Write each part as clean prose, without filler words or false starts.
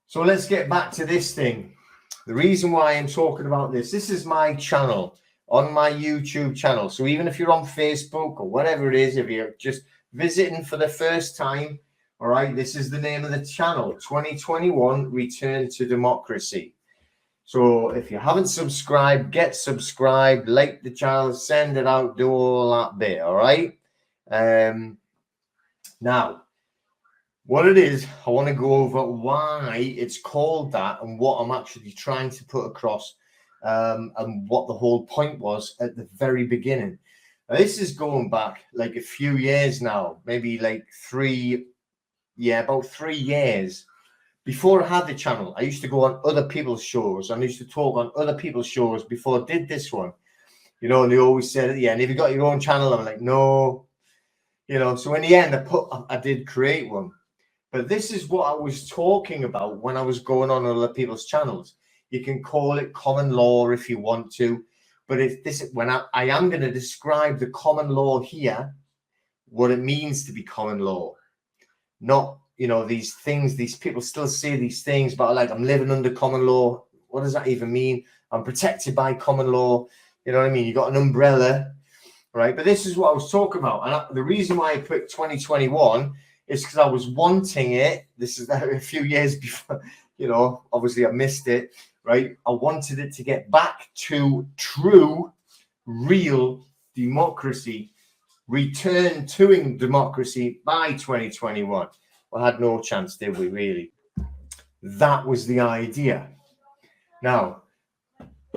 So let's get back to this thing. The reason why I'm talking about this is my channel, on my YouTube channel. So even if you're on Facebook or whatever it is, if you're just visiting for the first time, all right, this is the name of the channel, 2021 Return to Democracy. So if you haven't subscribed, get subscribed, like the channel, send it out, do all that bit, all right? Now, what it is, I want to go over why it's called that and what I'm actually trying to put across, and what the whole point was at the very beginning. Now, this is going back like a few years now, maybe like about 3 years. Before I had the channel, I used to go on other people's shows. I used to talk on other people's shows before I did this one. You know, and they always said at the end, have you got your own channel? I'm like, no. You know, so in the end, I did create one. But this is what I was talking about when I was going on other people's channels. You can call it common law if you want to. But when I am going to describe the common law here, what it means to be common law. Not, you know, these things, these people still say these things, but like, I'm living under common law. What does that even mean? I'm protected by common law. You know what I mean? You got an umbrella, right? But this is what I was talking about. And the reason why I put 2021 is because I was wanting it. This is a few years before, you know, obviously I missed it, right? I wanted it to get back to true, real democracy, return to democracy by 2021. We had no chance, did we, really? That was the idea. Now,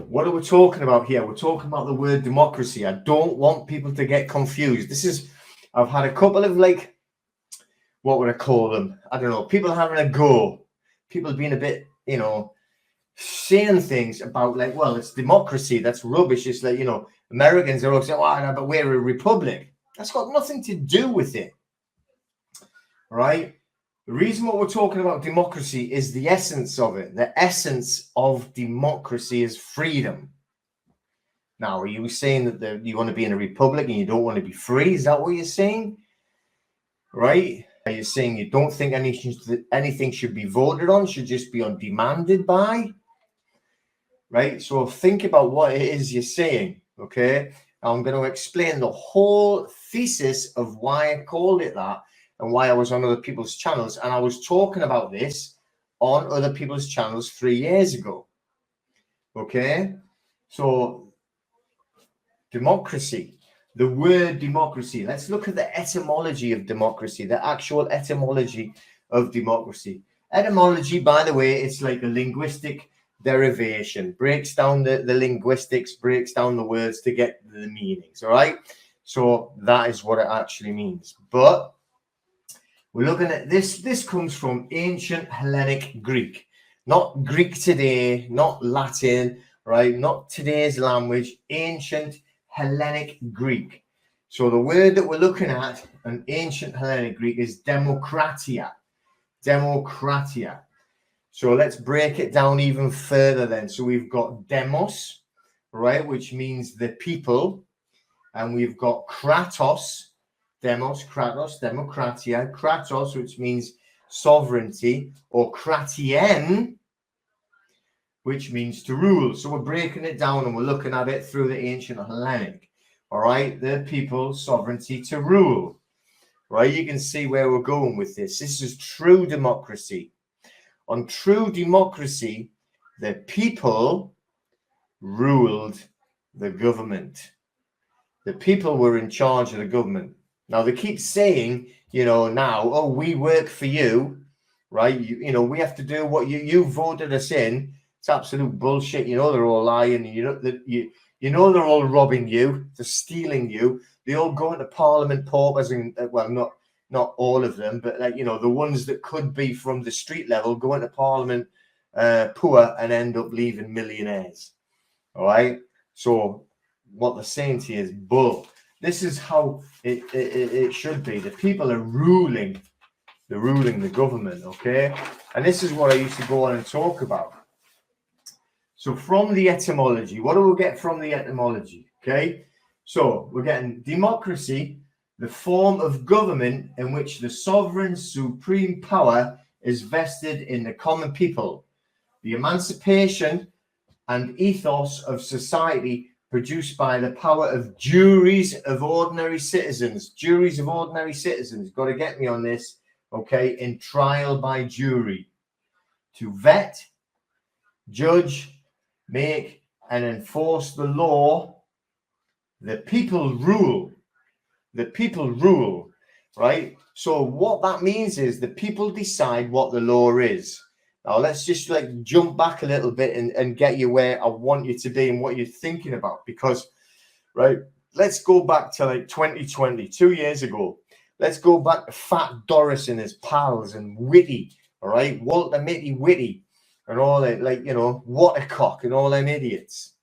what are we talking about here? We're talking about the word democracy. I don't want people to get confused. I've had a couple of, like, what would I call them? I don't know. People having a go. People being a bit, you know, saying things about, like, well, it's democracy. That's rubbish. It's like, you know, Americans are all saying, well, no, but we're a republic. That's got nothing to do with it. Right? The reason what we're talking about democracy is the essence of it. The essence of democracy is freedom. Now, are you saying that you want to be in a republic and you don't want to be free? Is that what you're saying? Right? Are you saying you don't think anything should be voted on, should just be demanded by? Right? So think about what it is you're saying, okay? I'm going to explain the whole thesis of why I called it that and why I was on other people's channels. And I was talking about this on other people's channels 3 years ago. Okay? So, democracy. The word democracy. Let's look at the etymology of democracy, the actual etymology of democracy. Etymology, by the way, it's like a linguistic derivation. Breaks down the linguistics, breaks down the words to get the meanings, all right? So that is what it actually means. But we're looking at this. This comes from ancient Hellenic Greek. Not Greek today, not Latin, right? Not today's language, ancient Hellenic Greek. So the word that we're looking at in ancient Hellenic Greek is demokratia. Demokratia. So let's break it down even further then. So we've got demos, right, which means the people. And we've got kratos, demos, kratos, demokratia, kratos, which means sovereignty, or kratien, which means to rule. So we're breaking it down and we're looking at it through the ancient Hellenic. All right, the people, sovereignty to rule. Right, you can see where we're going with this. This is true democracy. On true democracy, the people ruled the government. The people were in charge of the government. Now, they keep saying, you know, now, oh, we work for you, right? You know, we have to do what you voted us in. It's absolute bullshit. You know, they're all lying. You know they're all robbing you. They're stealing you. They all go into Parliament paupers, and well, not all of them, but, like, you know, the ones that could be from the street level go into Parliament poor and end up leaving millionaires. All right. So what they're saying to you is bull. This is how it should be. The people are ruling. They're ruling the government. Okay. And this is what I used to go on and talk about. So from the etymology, what do we get from the etymology? Okay. So we're getting democracy, the form of government in which the sovereign supreme power is vested in the common people. The emancipation and ethos of society produced by the power of juries of ordinary citizens. Juries of ordinary citizens. Got to get me on this, okay? In trial by jury. To vet, judge, make, and enforce the law. The people rule. The people rule, right? So what that means is the people decide what the law is. Now let's just like jump back a little bit and get you where I want you to be and what you're thinking about. Because, right, let's go back to like 2020, 2 years ago. Let's go back to Fat Doris and his pals and Whitty, all right? Walter Mitty Whitty and all that, like, you know, Watercock and all them idiots.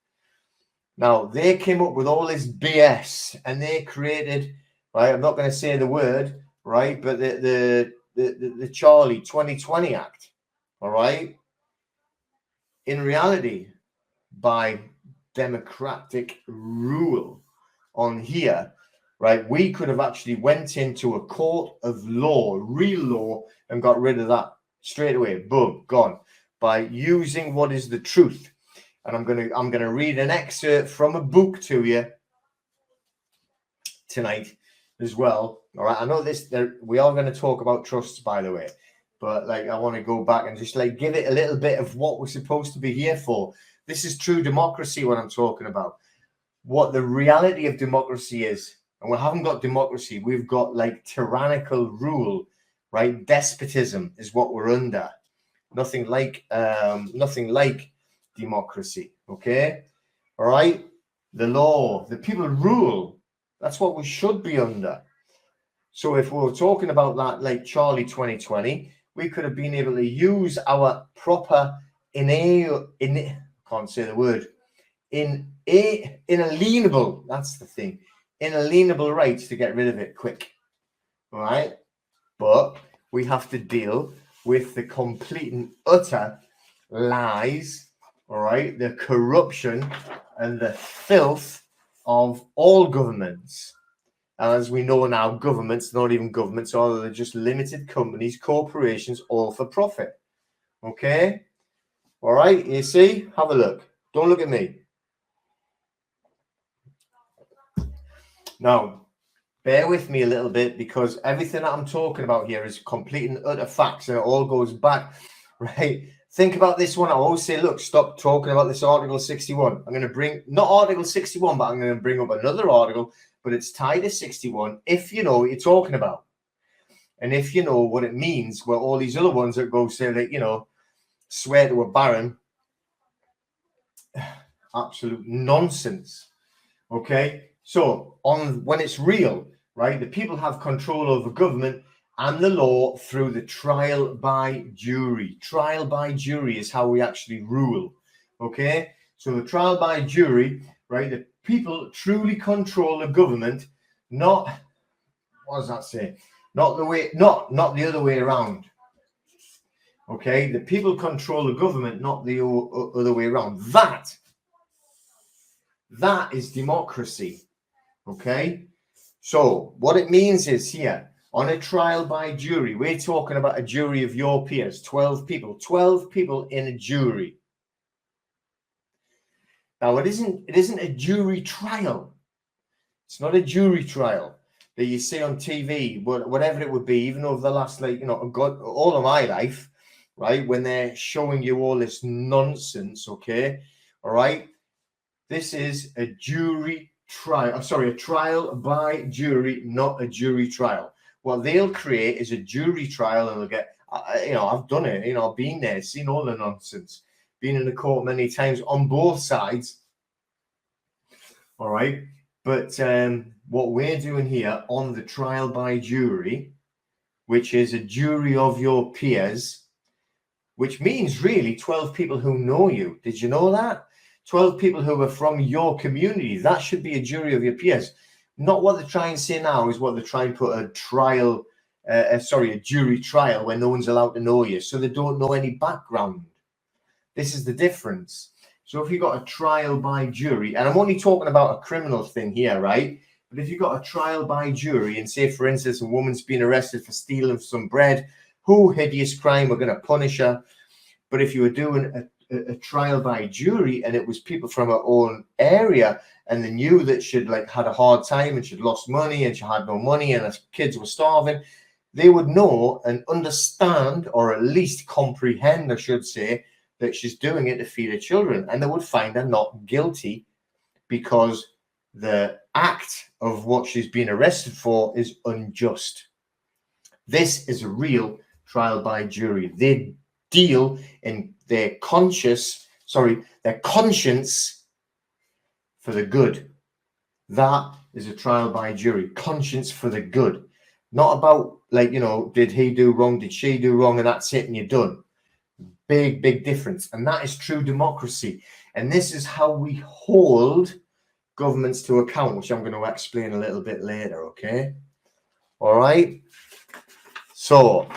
Now, they came up with all this BS and they created, right, I'm not going to say the word, right, but the Charlie 2020 Act. All right. In reality, by democratic rule on here, right, we could have actually went into a court of law, real law, and got rid of that straight away. Boom, gone. By using what is the truth. And I'm gonna read an excerpt from a book to you tonight as well. All right. I know this. We are going to talk about trusts, by the way. But like, I want to go back and just like give it a little bit of what we're supposed to be here for. This is true democracy, what I'm talking about. What the reality of democracy is. And we haven't got democracy. We've got like tyrannical rule, right? Despotism is what we're under. Nothing like democracy. Okay. All right. The law, the people rule. That's what we should be under. So if we were talking about that, like Charlie 2020, we could have been able to use our proper inalienable, that's the thing, inalienable rights to get rid of it quick. All right. But we have to deal with the complete and utter lies, all right, the corruption and the filth of all governments. And as we know now, governments, not even governments, or they're just limited companies, corporations, all for profit. Okay? All right, you see? Have a look. Don't look at me. Now, bear with me a little bit because everything that I'm talking about here is complete and utter facts and it all goes back, right? Think about this one. I always say, look, stop talking about this Article 61. I'm going to bring, not Article 61, but I'm going to bring up another article, but it's tied to 61 if you know what you're talking about. And if you know what it means, well, all these other ones that go say that, you know, swear to a baron, absolute nonsense. Okay? So when it's real, right, the people have control over government and the law through the trial by jury. Trial by jury is how we actually rule. Okay? So the trial by jury, right, the people truly control the government, not, what does that say? Not the other way around. Okay? The people control the government, not the other way around. That is democracy. Okay? So what it means is here, on a trial by jury, we're talking about a jury of your peers, 12 people in a jury. Now, it isn't a jury trial. It's not a jury trial that you see on TV, whatever it would be, even over the last, like, you know, all of my life, right, when they're showing you all this nonsense, okay, all right? This is a jury trial. I'm sorry, a trial by jury, not a jury trial. What they'll create is a jury trial, and they'll get, you know, I've done it, you know, I've been there, seen all the nonsense, been in the court many times on both sides. All right. But what we're doing here on the trial by jury, which is a jury of your peers, which means really 12 people who know you. Did you know that? 12 people who are from your community. That should be a jury of your peers. Not what they try and say now is what they try and put a trial, a jury trial where no one's allowed to know you. So they don't know any background. This is the difference. So if you've got a trial by jury, and I'm only talking about a criminal thing here, right? But if you've got a trial by jury and say, for instance, a woman's been arrested for stealing some bread, hideous crime, we're going to punish her. But if you were doing a trial by jury and it was people from her own area and they knew that she'd like had a hard time and she'd lost money and she had no money and her kids were starving, they would know and understand, or at least comprehend, I should say, that she's doing it to feed her children, and they would find her not guilty because the act of what she's been arrested for is unjust. This is a real trial by jury. They deal in their conscience for the good. That is a trial by jury. Conscience for the good. Not about, like, you know, did he do wrong, did she do wrong, and that's it and you're done. Big, big difference. And that is true democracy. And this is how we hold governments to account, which I'm going to explain a little bit later, okay? All right? So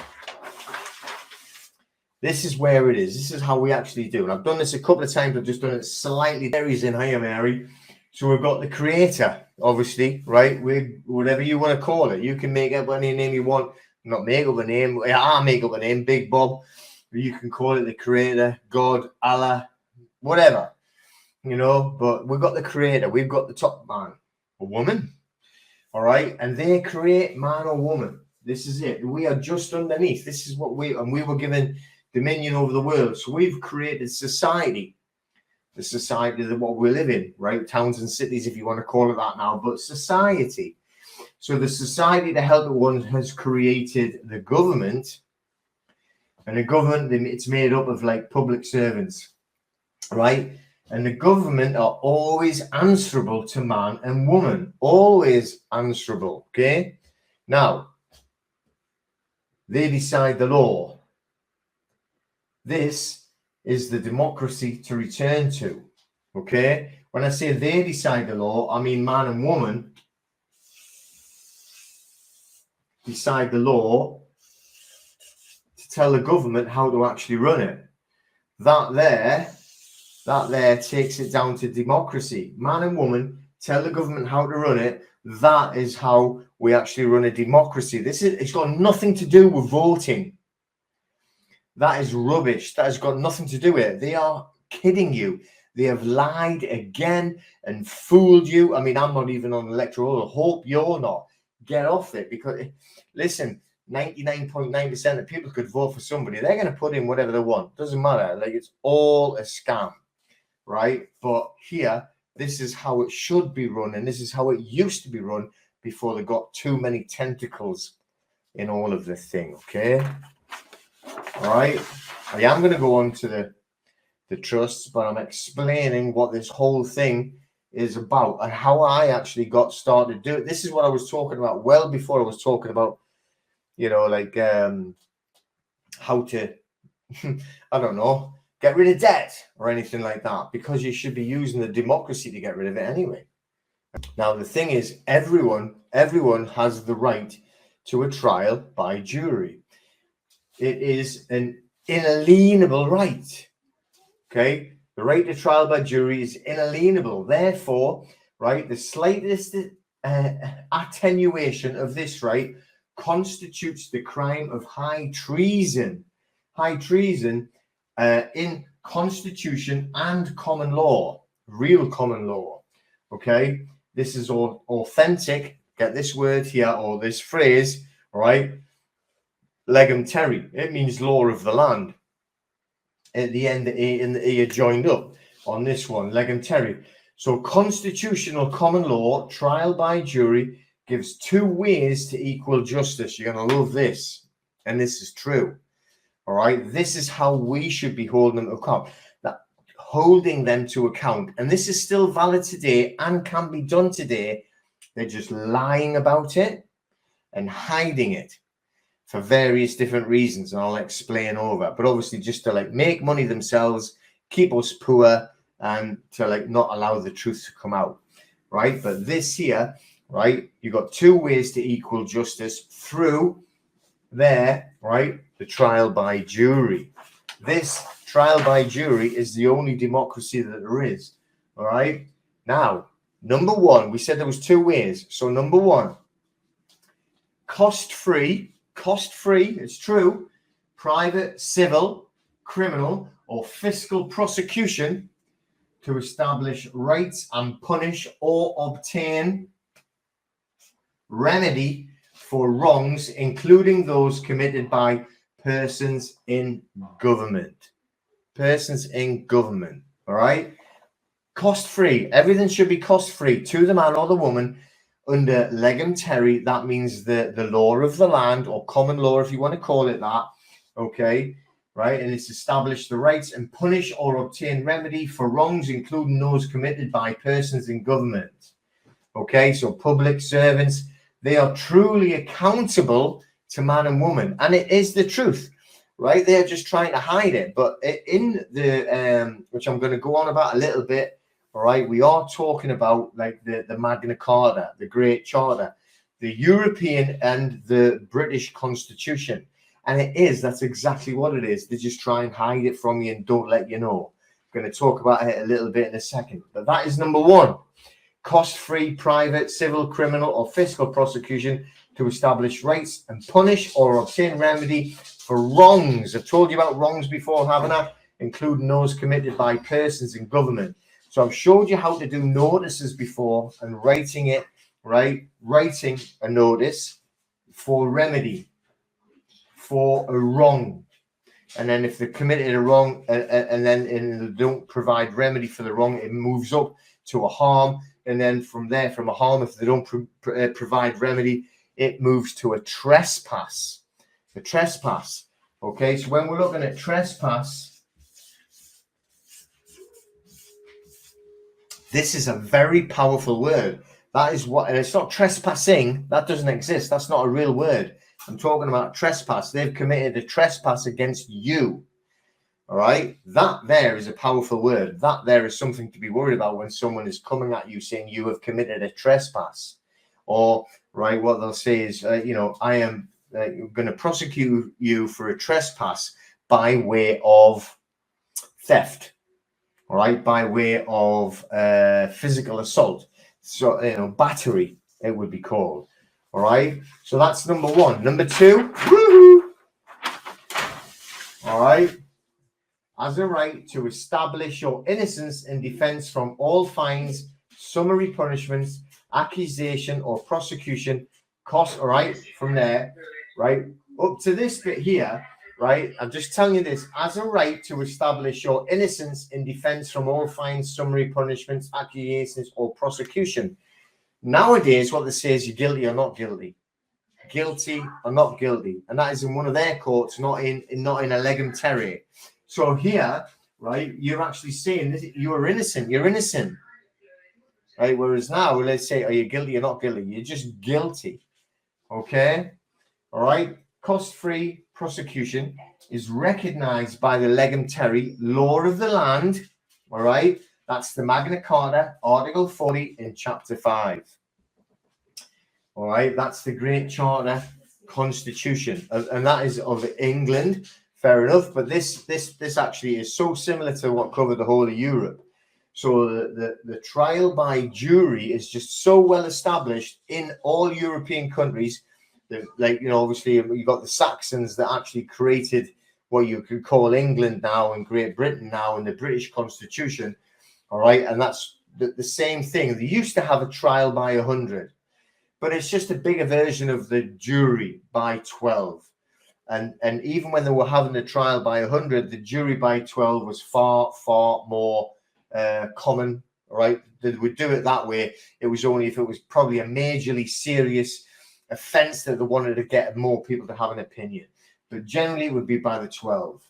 this is where it is. This is how we actually do. And I've done this a couple of times. I've just done it slightly. Mary's in here, Mary. So we've got the creator, obviously, right? Whatever you want to call it. You can make up any name you want. Not make up a name. I'll make up a name, Big Bob. You can call it the creator, God, Allah, whatever. You know, but we've got the creator. We've got the top man, a woman. All right? And they create man or woman. This is it. We are just underneath. This is what we were given dominion over the world. So we've created society. The society that what we live in, right? Towns and cities, if you want to call it that now, but society. So the society, the helper one, has created the government, and the government, it's made up of like public servants, right? And the government are always answerable to man and woman, always answerable. Okay, now they decide the law. This is the democracy to return to. Okay, when I say they decide the law, I mean man and woman decide the law to tell the government how to actually run it. That there takes it down to democracy. Man and woman tell the government how to run it. That is how we actually run a democracy. It's got nothing to do with voting. That is rubbish. That has got nothing to do with it. They are kidding you. They have lied again and fooled you. I mean, I'm not even on electoral. I hope you're not. Get off it, because, listen, 99.9% of people could vote for somebody. They're going to put in whatever they want. Doesn't matter. Like, it's all a scam, right? But here, this is how it should be run, and this is how it used to be run before they got too many tentacles in all of the thing, okay? All right, I am going to go on to the trusts, but I'm explaining what this whole thing is about and how I actually got started doing it. This is what I was talking about well before I was talking about, you know, like how to, I don't know, get rid of debt or anything like that, because you should be using the democracy to get rid of it anyway. Now, the thing is, everyone has the right to a trial by jury. It is an inalienable right. Okay, the right to trial by jury is inalienable. Therefore, right, the slightest attenuation of this right constitutes the crime of high treason. High treason in constitution and common law, real common law. Okay, this is all authentic. Get this word here, or this phrase, right? Legum terri. It means law of the land. At the end, the A and the E are joined up on this one, legum terri. So constitutional common law, trial by jury, gives two ways to equal justice. You're going to love this. And this is true. All right. This is how we should be holding them to account. Holding them to account. And this is still valid today and can be done today. They're just lying about it and hiding it for various different reasons, and I'll explain over. But obviously, just to like make money themselves, keep us poor, and to like not allow the truth to come out, right? But this here, right, you got two ways to equal justice through there, right? The trial by jury. This trial by jury is the only democracy that there is. All right. Now, number one, we said there was two ways. So number one, cost free, it's true. private, civil, criminal, or fiscal prosecution to establish rights and punish or obtain remedy for wrongs, including those committed by persons in government. Persons in government, all right? Cost-free. Everything should be cost-free to the man or the woman under legum terri. That means the law of the land, or common law, if you want to call it that, okay? Right? And it's established the rights and punish or obtain remedy for wrongs, including those committed by persons in government. Okay, so public servants, they are truly accountable to man and woman. And it is the truth, right? They're just trying to hide it. But in the, which I'm going to go on about a little bit, all right, we are talking about like the Magna Carta, the Great Charter, the European and the British Constitution. And that's exactly what it is. They just try and hide it from you and don't let you know. I'm going to talk about it a little bit in a second. But that is number one. Cost-free private, civil, criminal, or fiscal prosecution to establish rights and punish or obtain remedy for wrongs. I've told you about wrongs before, haven't I? Including those committed by persons in government. So I've showed you how to do notices before and writing it, right? Writing a notice for remedy for a wrong. And then if they're committed a wrong and they don't provide remedy for the wrong, it moves up to a harm. And then from there, from a harm, if they don't provide remedy, it moves to a trespass. A trespass. Okay, so when we're looking at trespass, this is a very powerful word. That is what, and it's not trespassing. That doesn't exist. That's not a real word. I'm talking about trespass. They've committed a trespass against you. All right. That there is a powerful word. That there is something to be worried about when someone is coming at you saying you have committed a trespass. Or, right, what they'll say is, I am going to prosecute you for a trespass by way of theft. All right. By way of physical assault. So, battery, it would be called. All right, so that's number one. Number two, woohoo! All right, has a right to establish your innocence in defense from all fines, summary punishments, accusation, or prosecution, cost. All right, from there, right, up to this bit here, right, I'm just telling you this, has a right to establish your innocence in defense from all fines, summary punishments, accusations, or prosecution. Nowadays, what they say is you're guilty or not guilty. Guilty or not guilty. And that is in one of their courts, not in a legum terri. So here, right, you're actually saying this, you're innocent. You're innocent. Right? Whereas now, let's say, are you guilty or not guilty? You're just guilty. Okay? All right? Cost-free prosecution is recognized by the legum terri, law of the land. All right? That's the Magna Carta, Article 40 in Chapter 5. All right, that's the Great Charter Constitution, and that is of England. Fair enough, but this actually is so similar to what covered the whole of Europe. So the trial by jury is just so well established in all European countries that, obviously you've got the Saxons that actually created what you could call England now and Great Britain now and the British Constitution. All right, and that's the same thing. They used to have a trial by 100, but it's just a bigger version of the jury by 12. And even when they were having a trial by 100, the jury by 12 was far, far more common, right? They would do it that way. It was only if it was probably a majorly serious offense that they wanted to get more people to have an opinion. But generally, it would be by the 12.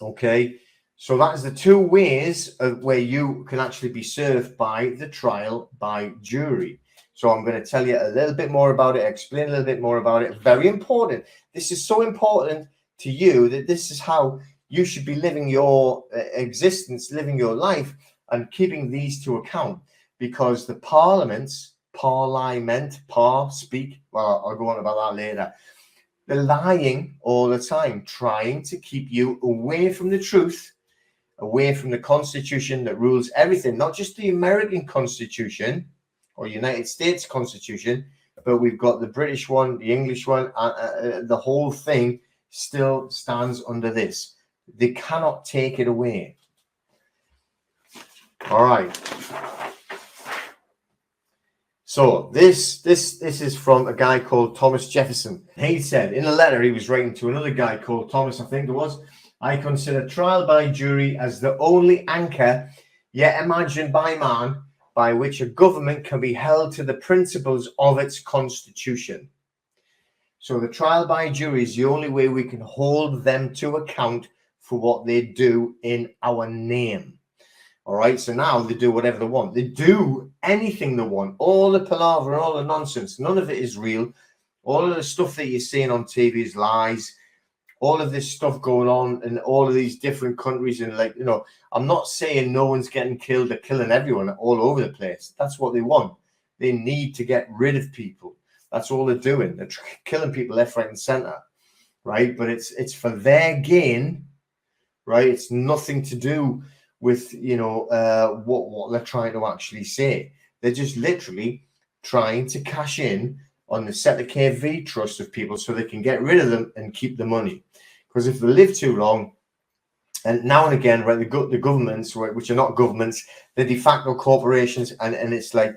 Okay. So that is the two ways of where you can actually be served by the trial by jury. So I'm going to tell you a little bit more about it, explain a little bit more about it. Very important. This is so important to you that this is how you should be living your existence, living your life, and keeping these to account. Because the parliament, speak, well, I'll go on about that later. They're lying all the time, trying to keep you away from the truth, away from the Constitution that rules everything, not just the American Constitution or United States Constitution, but we've got the British one, the English one, the whole thing still stands under this. They cannot take it away. All right. So this is from a guy called Thomas Jefferson. He said in a letter he was writing to another guy called Thomas, I think it was, I consider trial by jury as the only anchor yet imagined by man by which a government can be held to the principles of its constitution. So the trial by jury is the only way we can hold them to account for what they do in our name. All right, so now they do whatever they want. They do anything they want. All the palaver, all the nonsense, none of it is real. All of the stuff that you're seeing on TV is lies. All of this stuff going on in all of these different countries, and like, you know, I'm not saying no one's getting killed. They're killing everyone all over the place. That's what they want. They need to get rid of people. That's all they're doing. They're killing people left, right, and center, right? But it's for their gain, right? It's nothing to do with, you know, what they're trying to actually say. They're just literally trying to cash in on the set the KV trust of people so they can get rid of them and keep the money. Because if they live too long, and now and again, right, the governments, right, which are not governments, they're de facto corporations, and it's like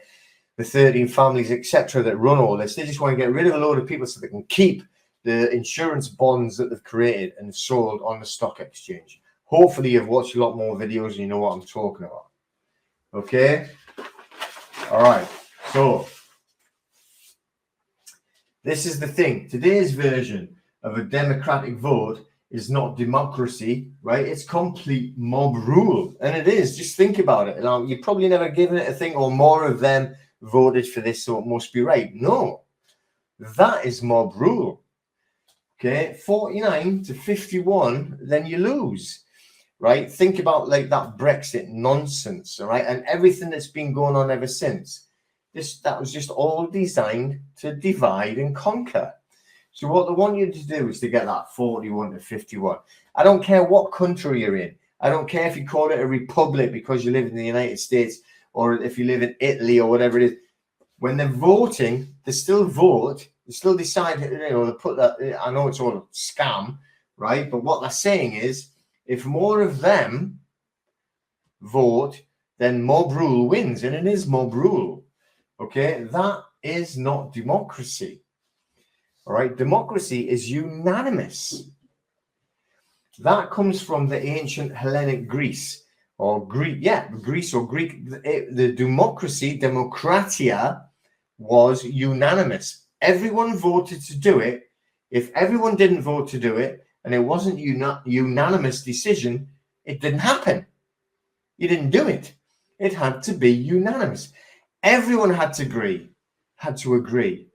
the 13 families, etc., that run all this. They just want to get rid of a load of people so they can keep the insurance bonds that they've created and sold on the stock exchange. Hopefully you've watched a lot more videos and you know what I'm talking about. Okay? All right. So this is the thing. Today's version of a democratic vote is not democracy, right? It's complete mob rule. And it is. Just think about it. Now, you've probably never given it a think, or more of them voted for this, so it must be right. No. That is mob rule. Okay? 49 to 51, then you lose. Right? Think about like that Brexit nonsense, all right? And everything that's been going on ever since. That was just all designed to divide and conquer. So what they want you to do is to get that 41 to 51. I don't care what country you're in. I don't care if you call it a republic because you live in the United States, or if you live in Italy or whatever it is. When they're voting, they still vote. They still decide, you know, they put that. I know it's all a scam, right? But what they're saying is, if more of them vote, then mob rule wins, and it is mob rule. Okay, that is not democracy. All right, democracy is unanimous. That comes from the ancient Hellenic Greece, or Greek, Greece or Greek. The democracy, demokratia, was unanimous. Everyone voted to do it. If everyone didn't vote to do it, and it wasn't unanimous decision, it didn't happen. You didn't do it. It had to be unanimous. Everyone had to agree.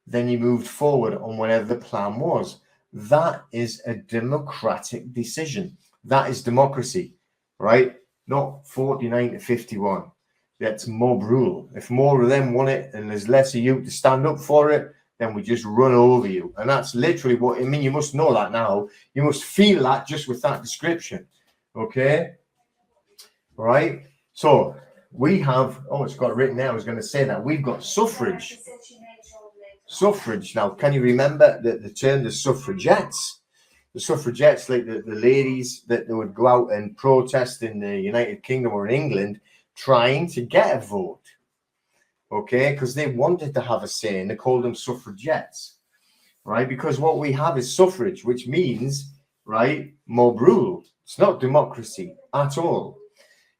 Then you moved forward on whatever the plan was. That is a democratic decision. That is democracy, right? Not 49 to 51. That's mob rule. If more of them want it and there's less of you to stand up for it, then we just run over you. And that's literally what I mean. You must know that now. You must feel that just with that description. Okay? All right? So we have, it's got written there. I was going to say that. We've got suffrage. Suffrage. Now, can you remember the term, the suffragettes? The suffragettes, like the ladies that they would go out and protest in the United Kingdom or in England, trying to get a vote. Okay, because they wanted to have a say, and they called them suffragettes, right? Because what we have is suffrage, which means, right, mob rule. It's not democracy at all.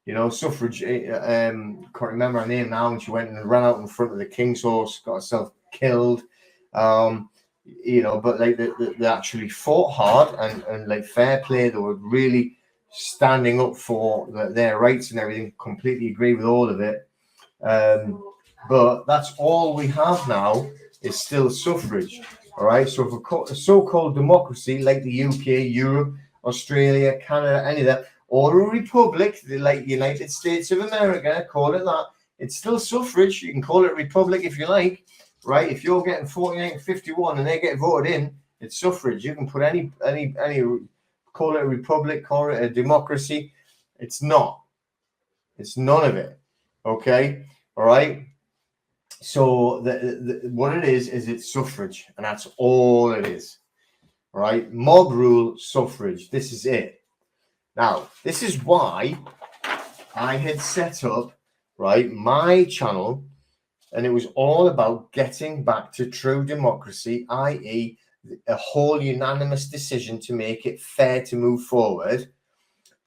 You know, suffrage, can't remember her name now, and she went and ran out in front of the king's horse, got herself killed. You know, but like they actually fought hard and like fair play. They were really standing up for their rights and everything. Completely agree with all of it. But that's all we have now is still suffrage. All right. So for a so-called democracy like the UK, Europe, Australia, Canada, any of that, or a republic like the United States of America, call it that. It's still suffrage. You can call it republic if you like, right? If you're getting 49 to 51 and they get voted in, it's suffrage. You can put any call it a republic, call it a democracy. It's not. It's none of it. Okay. All right. So what it is it's suffrage, and that's all it is. right? Mob rule, suffrage. This is it. Now, this is why I had set up, right, my channel, and it was all about getting back to true democracy, i.e., a whole unanimous decision to make it fair to move forward.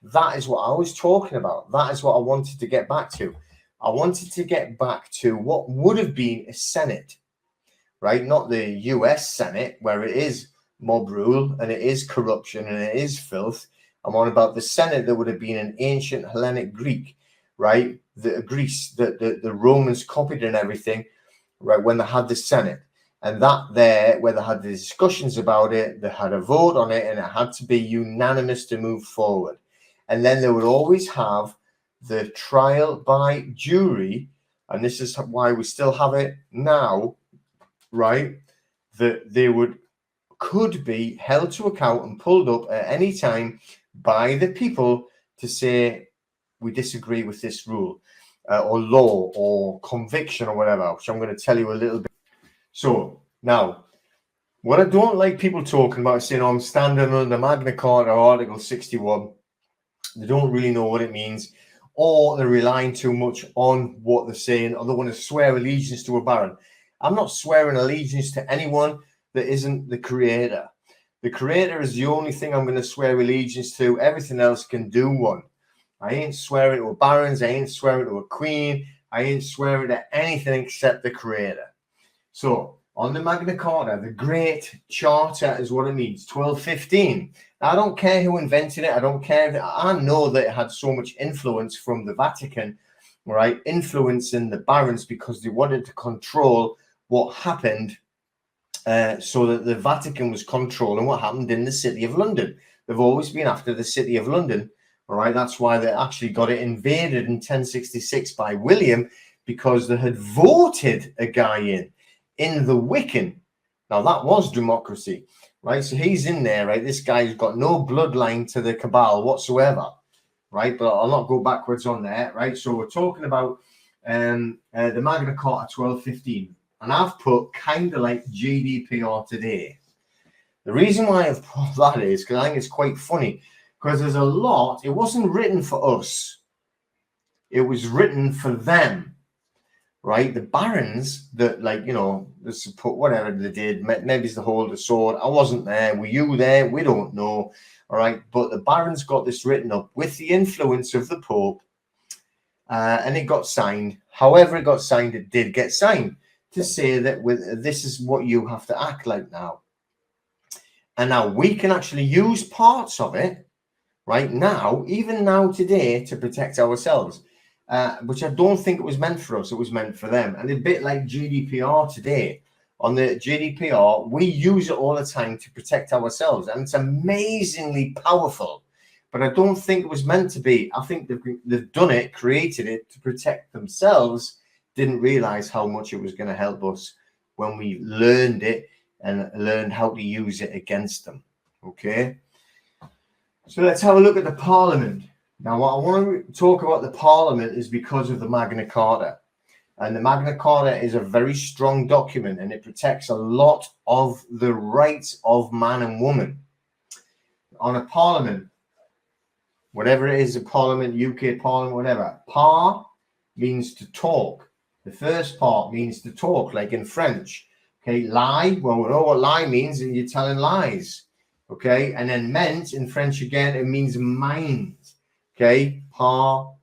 That is what I was talking about. That is what I wanted to get back to. I wanted to get back to what would have been a Senate, right? Not the US Senate, where it is mob rule and it is corruption and it is filth. I'm on about the Senate that would have been an ancient Hellenic Greek, right? Greece, the Romans copied and everything, right? When they had the Senate. And that there, where they had the discussions about it, they had a vote on it, and it had to be unanimous to move forward. And then they would always have the trial by jury, and this is why we still have it now, right? That they could be held to account and pulled up at any time by the people to say, we disagree with this rule or law or conviction or whatever, which I'm going to tell you a little bit. So now, what I don't like people talking about is saying, oh, I'm standing under Magna Carta, Article 61. They don't really know what it means, or they're relying too much on what they're saying, or they want to swear allegiance to a baron. I'm not swearing allegiance to anyone that isn't the creator. The creator is the only thing I'm going to swear allegiance to. Everything else can do one. I ain't swearing to a barons. I ain't swearing to a queen. I ain't swearing to anything except the creator. So on the Magna Carta, the Great Charter is what it means, 1215. I don't care who invented it. I don't care. I know that it had so much influence from the Vatican, right? Influencing the barons because they wanted to control what happened so that the Vatican was controlling what happened in the City of London. They've always been after the City of London, all right? That's why they actually got it invaded in 1066 by William, because they had voted a guy in the Wiccan. Now, that was democracy, right? So he's in there, right? This guy's got no bloodline to the cabal whatsoever, right? But I'll not go backwards on that, right? So we're talking about the Magna Carta 1215. And I've put kind of like GDPR today. The reason why I've put that is because I think it's quite funny, because there's a lot, it wasn't written for us. It was written for them, right? The barons that, like, you know, the support, whatever they did, maybe it's the hold the sword. I wasn't there. Were you there? We don't know. All right. But the barons got this written up with the influence of the Pope, and it got signed. However it got signed, it did get signed to say that this is what you have to act like now. And now we can actually use parts of it right now, even now today, to protect ourselves. Which I don't think it was meant for us. It was meant for them. And a bit like GDPR today. On the GDPR, we use it all the time to protect ourselves. And it's amazingly powerful. But I don't think it was meant to be. I think they've done it, created it to protect themselves. Didn't realize how much it was going to help us when we learned it and learned how to use it against them. Okay. So let's have a look at the Parliament. Now, what I want to talk about the Parliament is because of the Magna Carta. And the Magna Carta is a very strong document, and it protects a lot of the rights of man and woman. On a Parliament, whatever it is, a Parliament, UK Parliament, whatever, par means to talk. The first part means to talk, like in French. Okay, lie, well, we know what lie means, and you're telling lies. Okay, and then ment in French again, it means mind. Okay, parliament,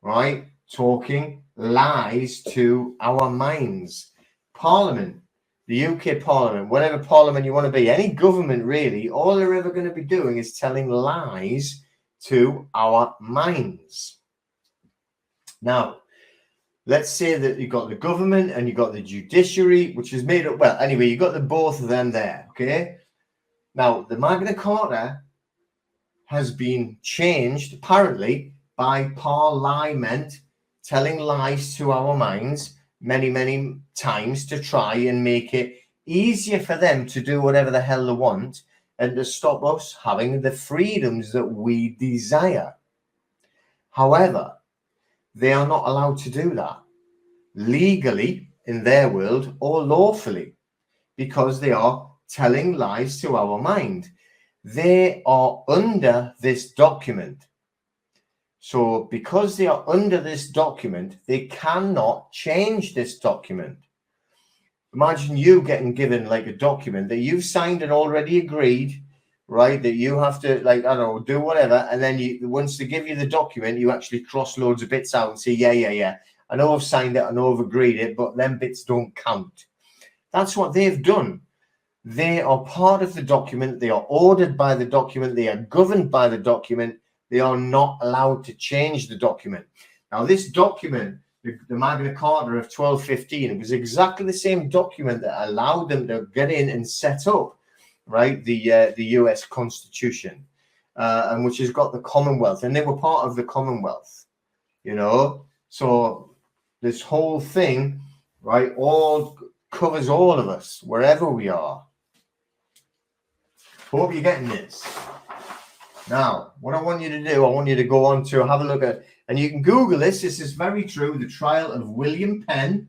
right? Talking lies to our minds. Parliament, the UK Parliament, whatever Parliament you want to be, any government really, all they're ever going to be doing is telling lies to our minds. Now, let's say that you've got the government and you've got the judiciary, which is made up, well, anyway, you've got the both of them there, okay? Now, the Magna Carta has been changed, apparently, by parliament telling lies to our minds many, many times to try and make it easier for them to do whatever the hell they want and to stop us having the freedoms that we desire. However, they are not allowed to do that legally in their world or lawfully, because they are telling lies to our mind. They are under this document. So because they are under this document, they cannot change this document. Imagine you getting given like a document that you've signed and already agreed, right? That you have to, like, I don't know, do whatever. And then you, once they give you the document, you actually cross loads of bits out and say, yeah. I know I've signed it, I know I've agreed it, but them bits don't count. That's what they've done. They are part of the document. They are ordered by the document. They are governed by the document. They are not allowed to change the document. Now, this document, the Magna Carta of 1215, it was exactly the same document that allowed them to get in and set up, right, the US Constitution, and which has got the Commonwealth, and they were part of the Commonwealth, you know. So this whole thing, right, all covers all of us wherever we are. Hope you're getting this. Now, what I want you to do, I want you to go on to have a look at, and you can Google this. This is very true. The trial of William Penn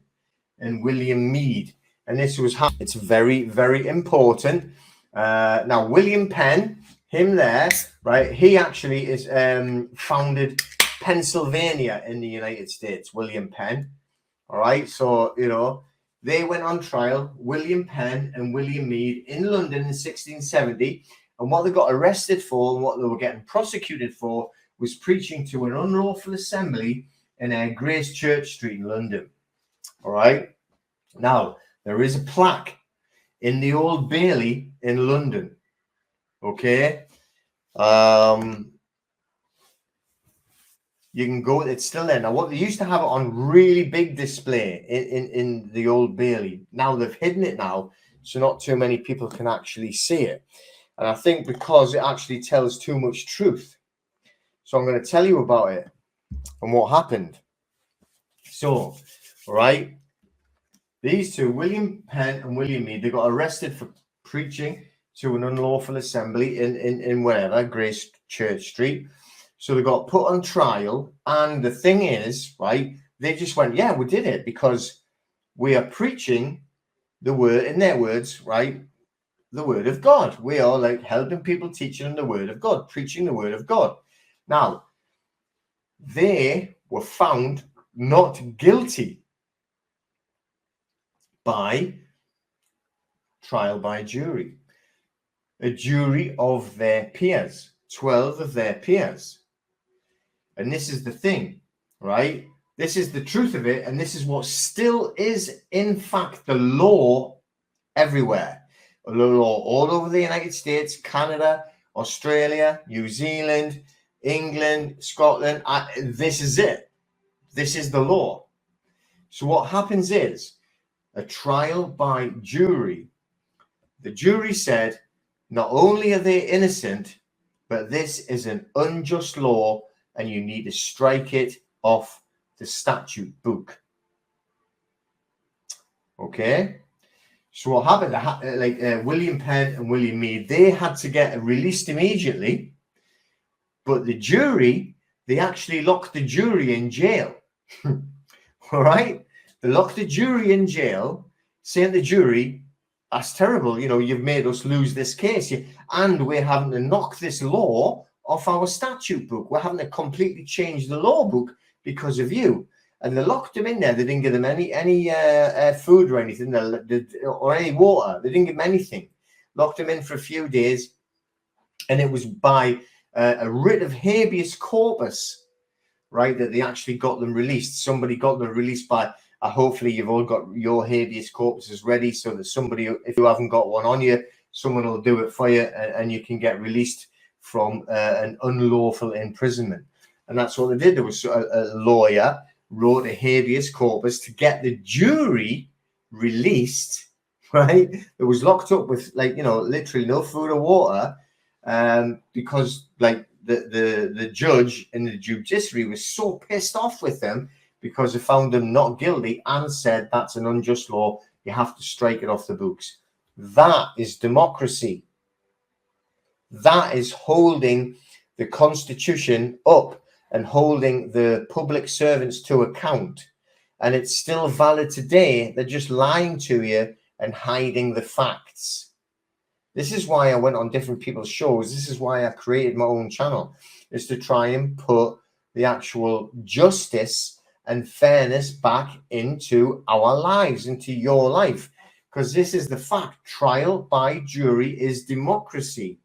and William Mead. And this was how it's very, very important. Now, William Penn, him there, right? He actually is founded Pennsylvania in the United States, William Penn. All right. So, you know, they went on trial, William Penn and William Mead in London in 1670. And what they got arrested for and what they were getting prosecuted for was preaching to an unlawful assembly in Grace Church Street in London. All right. Now, there is a plaque in the Old Bailey in London. Okay. You can go, it's still there. Now, what they used to have it on really big display in the Old Bailey. Now they've hidden it now, so not too many people can actually see it. And I think because it actually tells too much truth. So I'm going to tell you about it and what happened. So, all right, these two, William Penn and William Mead, they got arrested for preaching to an unlawful assembly in wherever, Grace Church Street. So they got put on trial, and the thing is, right, they just went, yeah, we did it because we are preaching the word, in their words, right, the word of God. We are like helping people, teaching them the word of God, preaching the word of God. Now, they were found not guilty by trial by jury, a jury of their peers, 12 of their peers. And this is the thing, right? This is the truth of it. And this is what still is, in fact, the law everywhere. The law all over the United States, Canada, Australia, New Zealand, England, Scotland. This is it. This is the law. So what happens is a trial by jury. The jury said, not only are they innocent, but this is an unjust law, and you need to strike it off the statute book. Okay? So what happened, William Penn and William Mead, they had to get released immediately, but the jury, they actually locked the jury in jail. All right? They locked the jury in jail, saying to the jury, that's terrible, you know, you've made us lose this case, and we're having to knock this law off our statute book. We're having to completely change the law book because of you. And they locked them in there. They didn't give them any food or anything, or any water. They didn't give them anything. Locked them in for a few days, and it was by a writ of habeas corpus, right, that they actually got them released. Somebody got them released by. Hopefully, you've all got your habeas corpuses ready, so that somebody, if you haven't got one on you, someone will do it for you, and you can get released from an unlawful imprisonment. And that's what they did. There was a lawyer wrote a habeas corpus to get the jury released, right? It was locked up with, like, you know, literally no food or water, because like the judge and the judiciary was so pissed off with them because they found them not guilty and said that's an unjust law. You have to strike it off the books. That is democracy. That is holding the Constitution up and holding the public servants to account. And it's still valid today. They're just lying to you and hiding the facts. This is why I went on different people's shows. This is why I created my own channel, is to try and put the actual justice and fairness back into our lives, into your life. Because this is the fact. Trial by jury is democracy.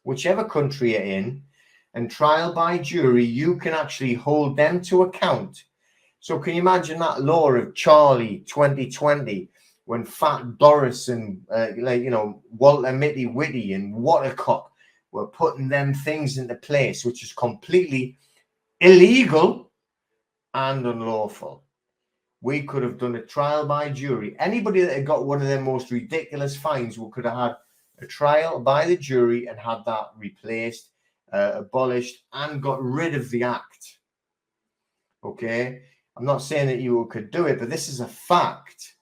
Whichever country you're in, and trial by jury, you can actually hold them to account. So can you imagine that law of Charlie 2020, when Fat Doris and Walter Mitty Whitty and Watercock were putting them things into place, which is completely illegal and unlawful. We could have done a trial by jury. Anybody that had got one of their most ridiculous fines, we could have had a trial by the jury and had that replaced, abolished, and got rid of the act. Okay, I'm not saying that you could do it, but this is a fact.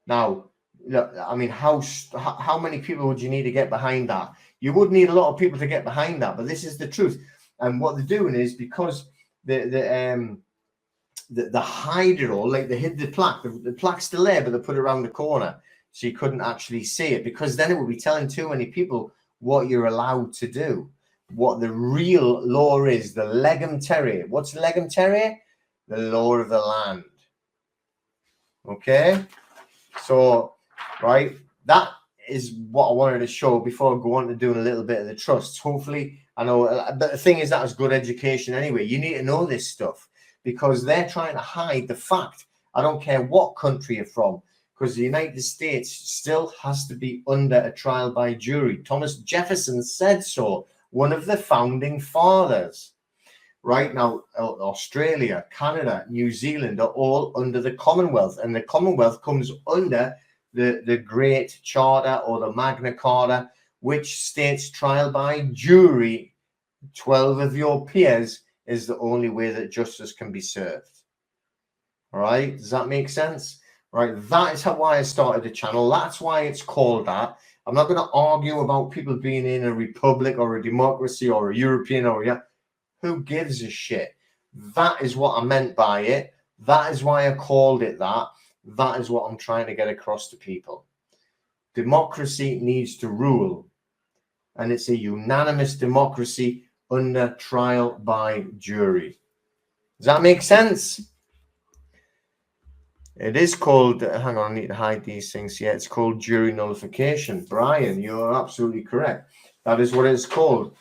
Now, look, I mean, how many people would you need to get behind that? You would need a lot of people to get behind that, but this is the truth. And what they're doing is, because the hide it all, like they hid the plaque. The plaque's still there, but they put it around the corner, so you couldn't actually see it, because then it would be telling too many people what you're allowed to do, what the real law is, the legum terrae. What's legum terrae? The law of the land. Okay, so right, that is what I wanted to show before I go on to doing a little bit of the trusts. Hopefully, I know, but the thing is, that is good education anyway. You need to know this stuff, because they're trying to hide the fact. I don't care what country you're from, because the United States still has to be under a trial by jury. Thomas Jefferson said so, one of the founding fathers. Right now, Australia, Canada, New Zealand are all under the Commonwealth, and the Commonwealth comes under the Great Charter, or the Magna Carta, which states trial by jury. 12 of your peers is the only way that justice can be served. All right, does that make sense? Right, that is why I started the channel. That's why it's called that. I'm not going to argue about people being in a republic or a democracy or a European or who gives a shit. That is what I meant by it. That is why I called it that. That is what I'm trying to get across to people. Democracy needs to rule, and it's a unanimous democracy under trial by jury. Does that make sense? It is called, hang on, I need to hide these things. Yeah, it's called jury nullification. Brian, you're absolutely correct. That is what it's called.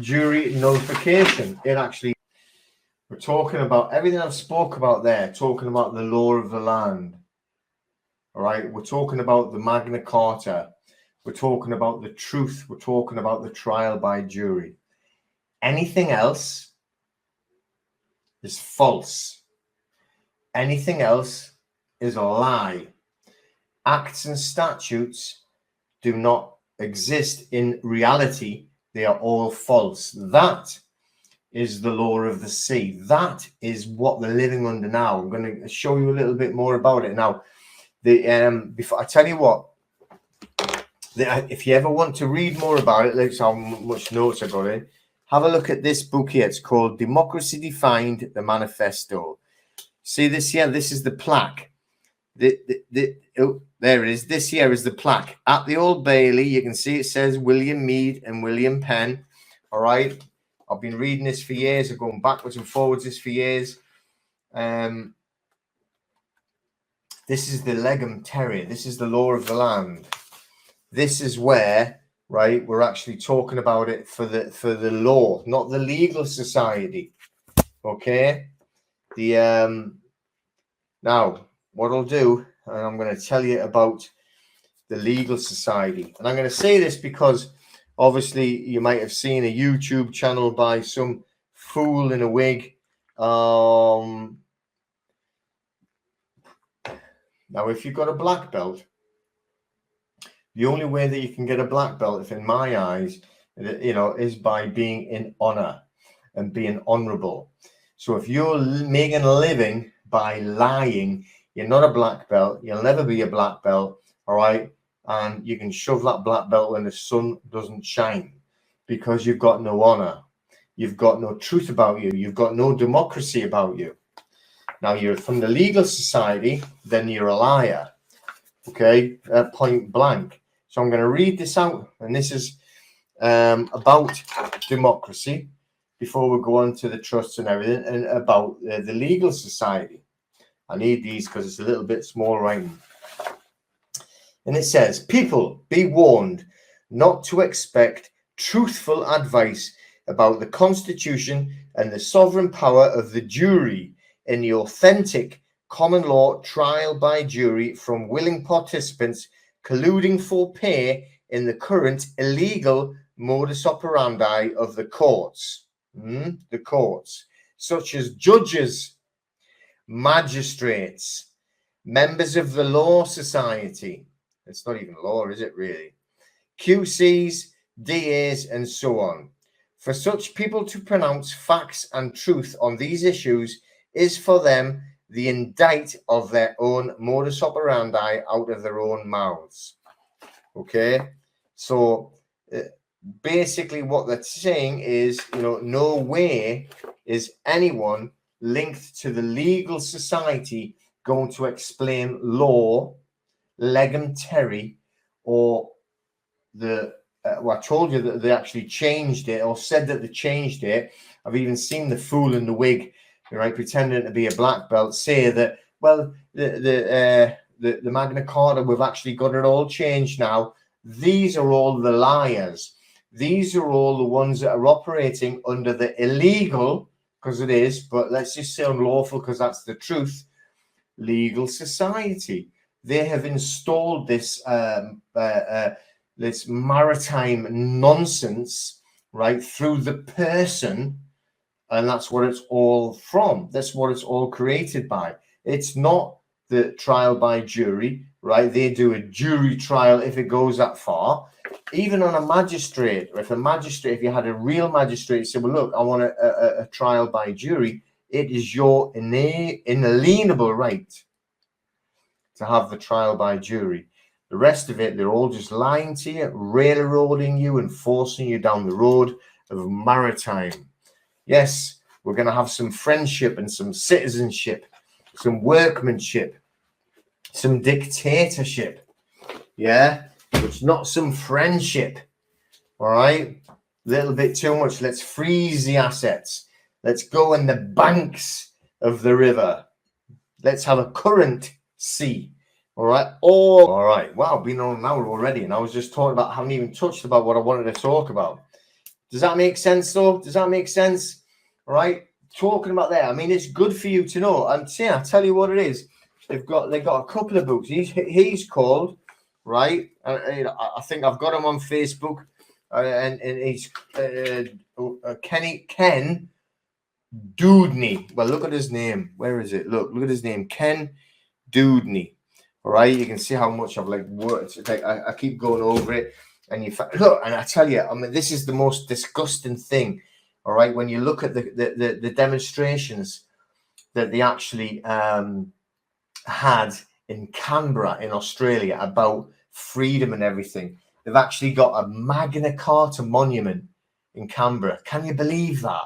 Jury nullification. It actually, we're talking about everything I've spoke about there, talking about the law of the land. All right, we're talking about the Magna Carta. We're talking about the truth. We're talking about the trial by jury. Anything else is false. Anything else is a lie. Acts and statutes do not exist in reality. They are all false. That is the law of the sea. That is what we're living under now. I'm going to show you a little bit more about it now. Before I tell you what, if you ever want to read more about it, let's see how much notes I got in. Have a look at this book here. It's called Democracy Defined, the Manifesto. See this here? This is the plaque. Oh, there it is. This here is the plaque. At the Old Bailey, you can see it says William Mead and William Penn. All right. I've been reading this for years. I've gone backwards and forwards this for years. This is the legum terrae. This is the law of the land. This is where, right, we're actually talking about it for the law, not the legal society. Okay. Now what I'll do, and I'm going to tell you about the legal society, and I'm going to say this because obviously you might have seen a YouTube channel by some fool in a wig. Now, if you've got a black belt, the only way that you can get a black belt, if in my eyes, is by being in honor and being honorable. So if you're making a living by lying, you're not a black belt. You'll never be a black belt. All right. And you can shove that black belt when the sun doesn't shine, because you've got no honor. You've got no truth about you. You've got no democracy about you. Now, you're from the legal society, then you're a liar. Okay. Point blank. So I'm going to read this out, and this is about democracy before we go on to the trusts and everything, and about the legal society. I need these because it's a little bit small writing. And it says, people, be warned not to expect truthful advice about the Constitution and the sovereign power of the jury in the authentic common law trial by jury from willing participants colluding for pay in the current illegal modus operandi of the courts. The courts, such as judges, magistrates, members of the law society. It's not even law, is it really? QCs, DAs, and so on. For such people to pronounce facts and truth on these issues is for them the indict of their own modus operandi out of their own mouths. Okay, so basically what they're saying is, no way is anyone linked to the legal society going to explain law, legum terri, or the I told you that they actually changed it, or said that they changed it. I've even seen the fool in the wig, right, pretending to be a black belt, say that, well, the Magna Carta, we've actually got it all changed now. These are all the liars. These are all the ones that are operating under the illegal, because it is, but let's just say unlawful, because that's the truth, legal society. They have installed this this maritime nonsense, right, through the person, and that's what it's all from. That's what it's all created by. It's not the trial by jury, right? They do a jury trial if it goes that far. Even on a magistrate, or if you had a real magistrate say, well, look, I want a trial by jury, it is your inalienable right to have the trial by jury. The rest of it, they're all just lying to you, railroading you and forcing you down the road of maritime. Yes, we're going to have some friendship and some citizenship, some workmanship, some dictatorship. Yeah, it's not some friendship. All right, a little bit too much. Let's freeze the assets. Let's go in the banks of the river. Let's have a current sea. All right. All right. Wow, been on an hour already, and I was just talking about, haven't even touched about what I wanted to talk about. Does that make sense, though? Does that make sense? All right. Talking about that, I mean, it's good for you to know. And see, I tell you what it is. They've got a couple of books. He's called, right? I think I've got him on Facebook, and he's Ken Dudney. Well, look at his name. Where is it? Look at his name, Ken Dudney. All right, you can see how much I've worked. It's like I keep going over it, and look, and I tell you, I mean, this is the most disgusting thing. All right, when you look at the demonstrations that they actually had in Canberra in Australia about freedom and everything, they've actually got a Magna Carta monument in Canberra. Can you believe that?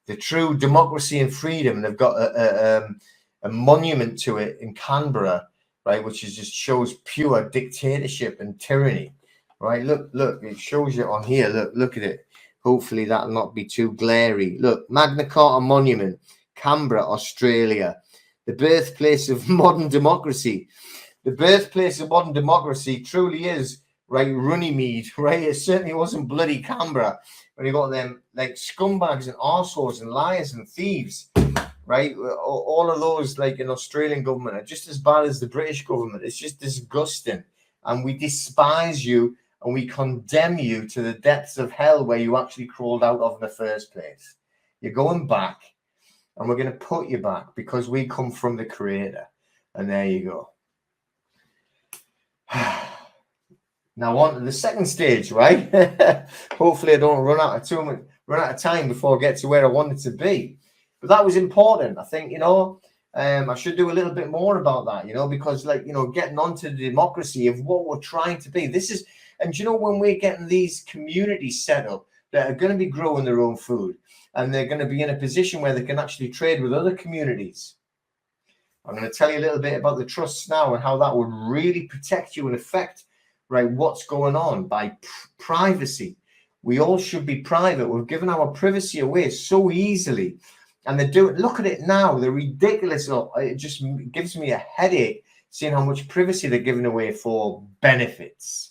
The true democracy and freedom, and they've got a monument to it in Canberra, right, which is just shows pure dictatorship and tyranny, right? Look, it shows you on here. Look at it. Hopefully that'll not be too glary. Look, Magna Carta Monument, Canberra, Australia, the birthplace of modern democracy. The birthplace of modern democracy truly is, right, Runnymede, right? It certainly wasn't bloody Canberra when you got them like scumbags and arseholes and liars and thieves. Right, all of those, like in Australian government, are just as bad as the British government. It's just disgusting, and we despise you and we condemn you to the depths of hell where you actually crawled out of in the first place. You're going back, and we're going to put you back because we come from the Creator. And there you go. Now on to the second stage, right? Hopefully I don't run out of time before I get to where I wanted to be. But that was important. I think, I should do a little bit more about that, because getting onto the democracy of what we're trying to be. When we're getting these communities set up that are going to be growing their own food, and they're going to be in a position where they can actually trade with other communities. I'm going to tell you a little bit about the trusts now and how that would really protect you and affect, right, what's going on by privacy. We all should be private. We've given our privacy away so easily. And they do it. Look at it now. They're ridiculous. It just gives me a headache seeing how much privacy they're giving away for benefits.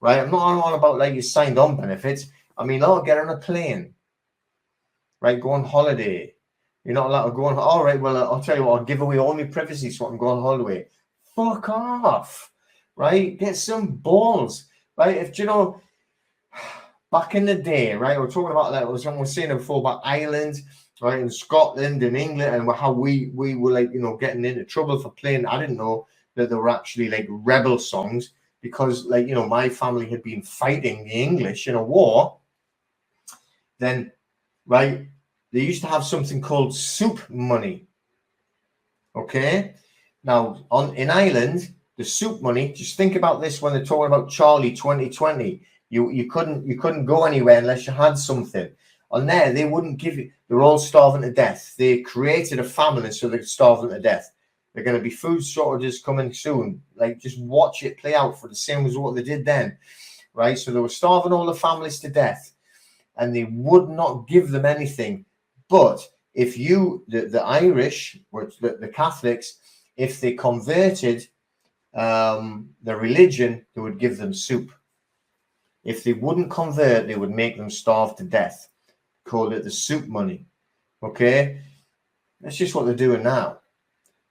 Right? I'm not on about like you signed on benefits. I mean, get on a plane. Right? Go on holiday. You're not allowed to go on. All right, well, I'll tell you what, I'll give away all my privacy so I can go on holiday. Fuck off. Right? Get some balls. Right? If you know, back in the day, right? We're talking about that. Someone was saying before about Ireland, right? In Scotland and England, and how we were like, getting into trouble for playing. I didn't know that there were actually like rebel songs because, like, my family had been fighting the English in a war. Then, right? They used to have something called soup money. Okay. Now, in Ireland, the soup money, just think about this when they're talking about Charlie 2020. You couldn't go anywhere unless you had something. On there, they wouldn't give you. They're all starving to death. They created a famine so they're starving to death. They're going to be food shortages coming soon. Like, just watch it play out for the same as what they did then. Right. So they were starving all the families to death and they would not give them anything. But if the Irish, which the Catholics, if they converted the religion, they would give them soup. If they wouldn't convert, they would make them starve to death. Call it the soup money. Okay? That's just what they're doing now.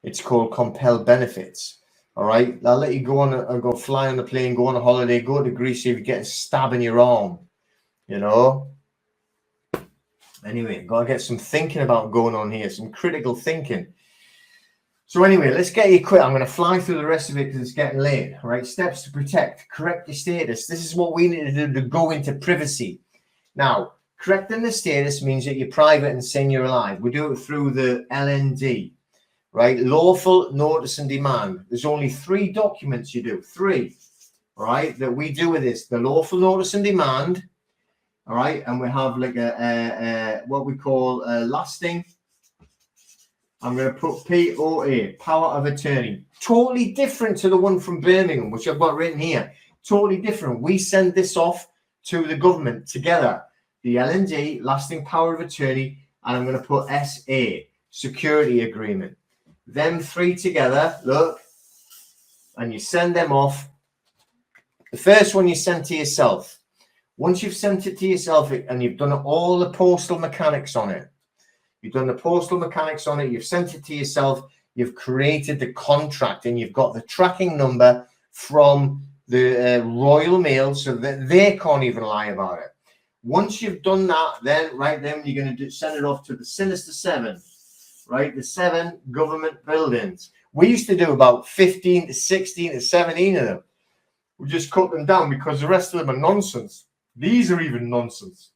It's called compelled benefits. All right? I'll let you go fly on the plane, go on a holiday, go to Greece if you get a stab in your arm. Anyway, got to get some thinking about going on here, some critical thinking. So anyway, let's get you quit. I'm going to fly through the rest of it because it's getting late. All right, steps to protect, correct your status. This is what we need to do to go into privacy. Now, correcting the status means that you're private and saying you're alive. We do it through the LND, right? Lawful notice and demand. There's only 3 documents you do, 3, all right, that we do with this. The lawful notice and demand. All right, and we have like a what we call a lasting. I'm going to put POA, power of attorney. Totally different to the one from Birmingham, which I've got written here. Totally different. We send this off to the government together. The LND, lasting power of attorney, and I'm going to put SA, security agreement. Them 3 together, look, and you send them off. The first one you send to yourself. Once you've sent it to yourself and you've done all the postal mechanics on it, you've sent it to yourself, you've created the contract and you've got the tracking number from the Royal Mail so that they can't even lie about it. Once you've done that, then you're going to send it off to the Sinister 7, right? The 7 government buildings. We used to do about 15 to 16 to 17 of them. We just cut them down because the rest of them are nonsense. These are even nonsense.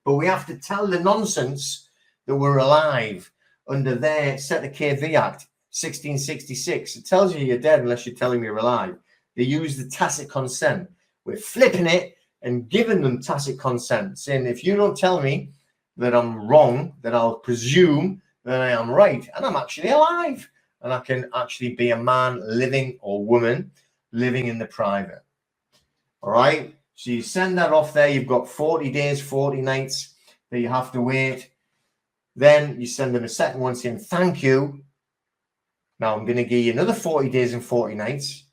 But we have to tell the nonsense that we're alive under their Set the KV Act, 1666. It tells you you're dead unless you're telling me you're alive. They use the tacit consent. We're flipping it and giving them tacit consent, saying if you don't tell me that I'm wrong, then I'll presume that I am right. And I'm actually alive. And I can actually be a man living or woman living in the private. All right? So you send that off there. You've got 40 days, 40 nights that you have to wait. Then you send them a second one saying, thank you. Now I'm going to give you another 40 days and 40 nights,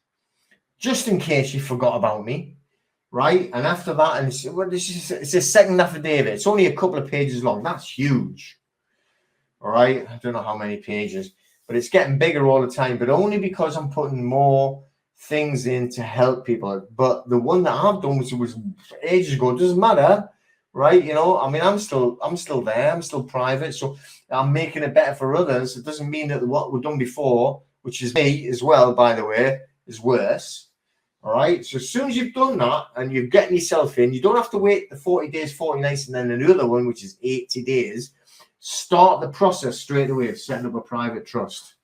just in case you forgot about me. Right? And after that, and it's a second affidavit. It's only a couple of pages long. That's huge. All right? I don't know how many pages, but it's getting bigger all the time, but only because I'm putting more things in to help people. But the one that I've done, which was ages ago, it doesn't matter, right? I mean, I'm still there, I'm still private, so I'm making it better for others. It doesn't mean that what we've done before, which is me as well, by the way, is worse. All right, so as soon as you've done that and you're getting yourself in, you don't have to wait the 40 days, 40 nights, and then another one, which is 80 days. Start the process straight away of setting up a private trust.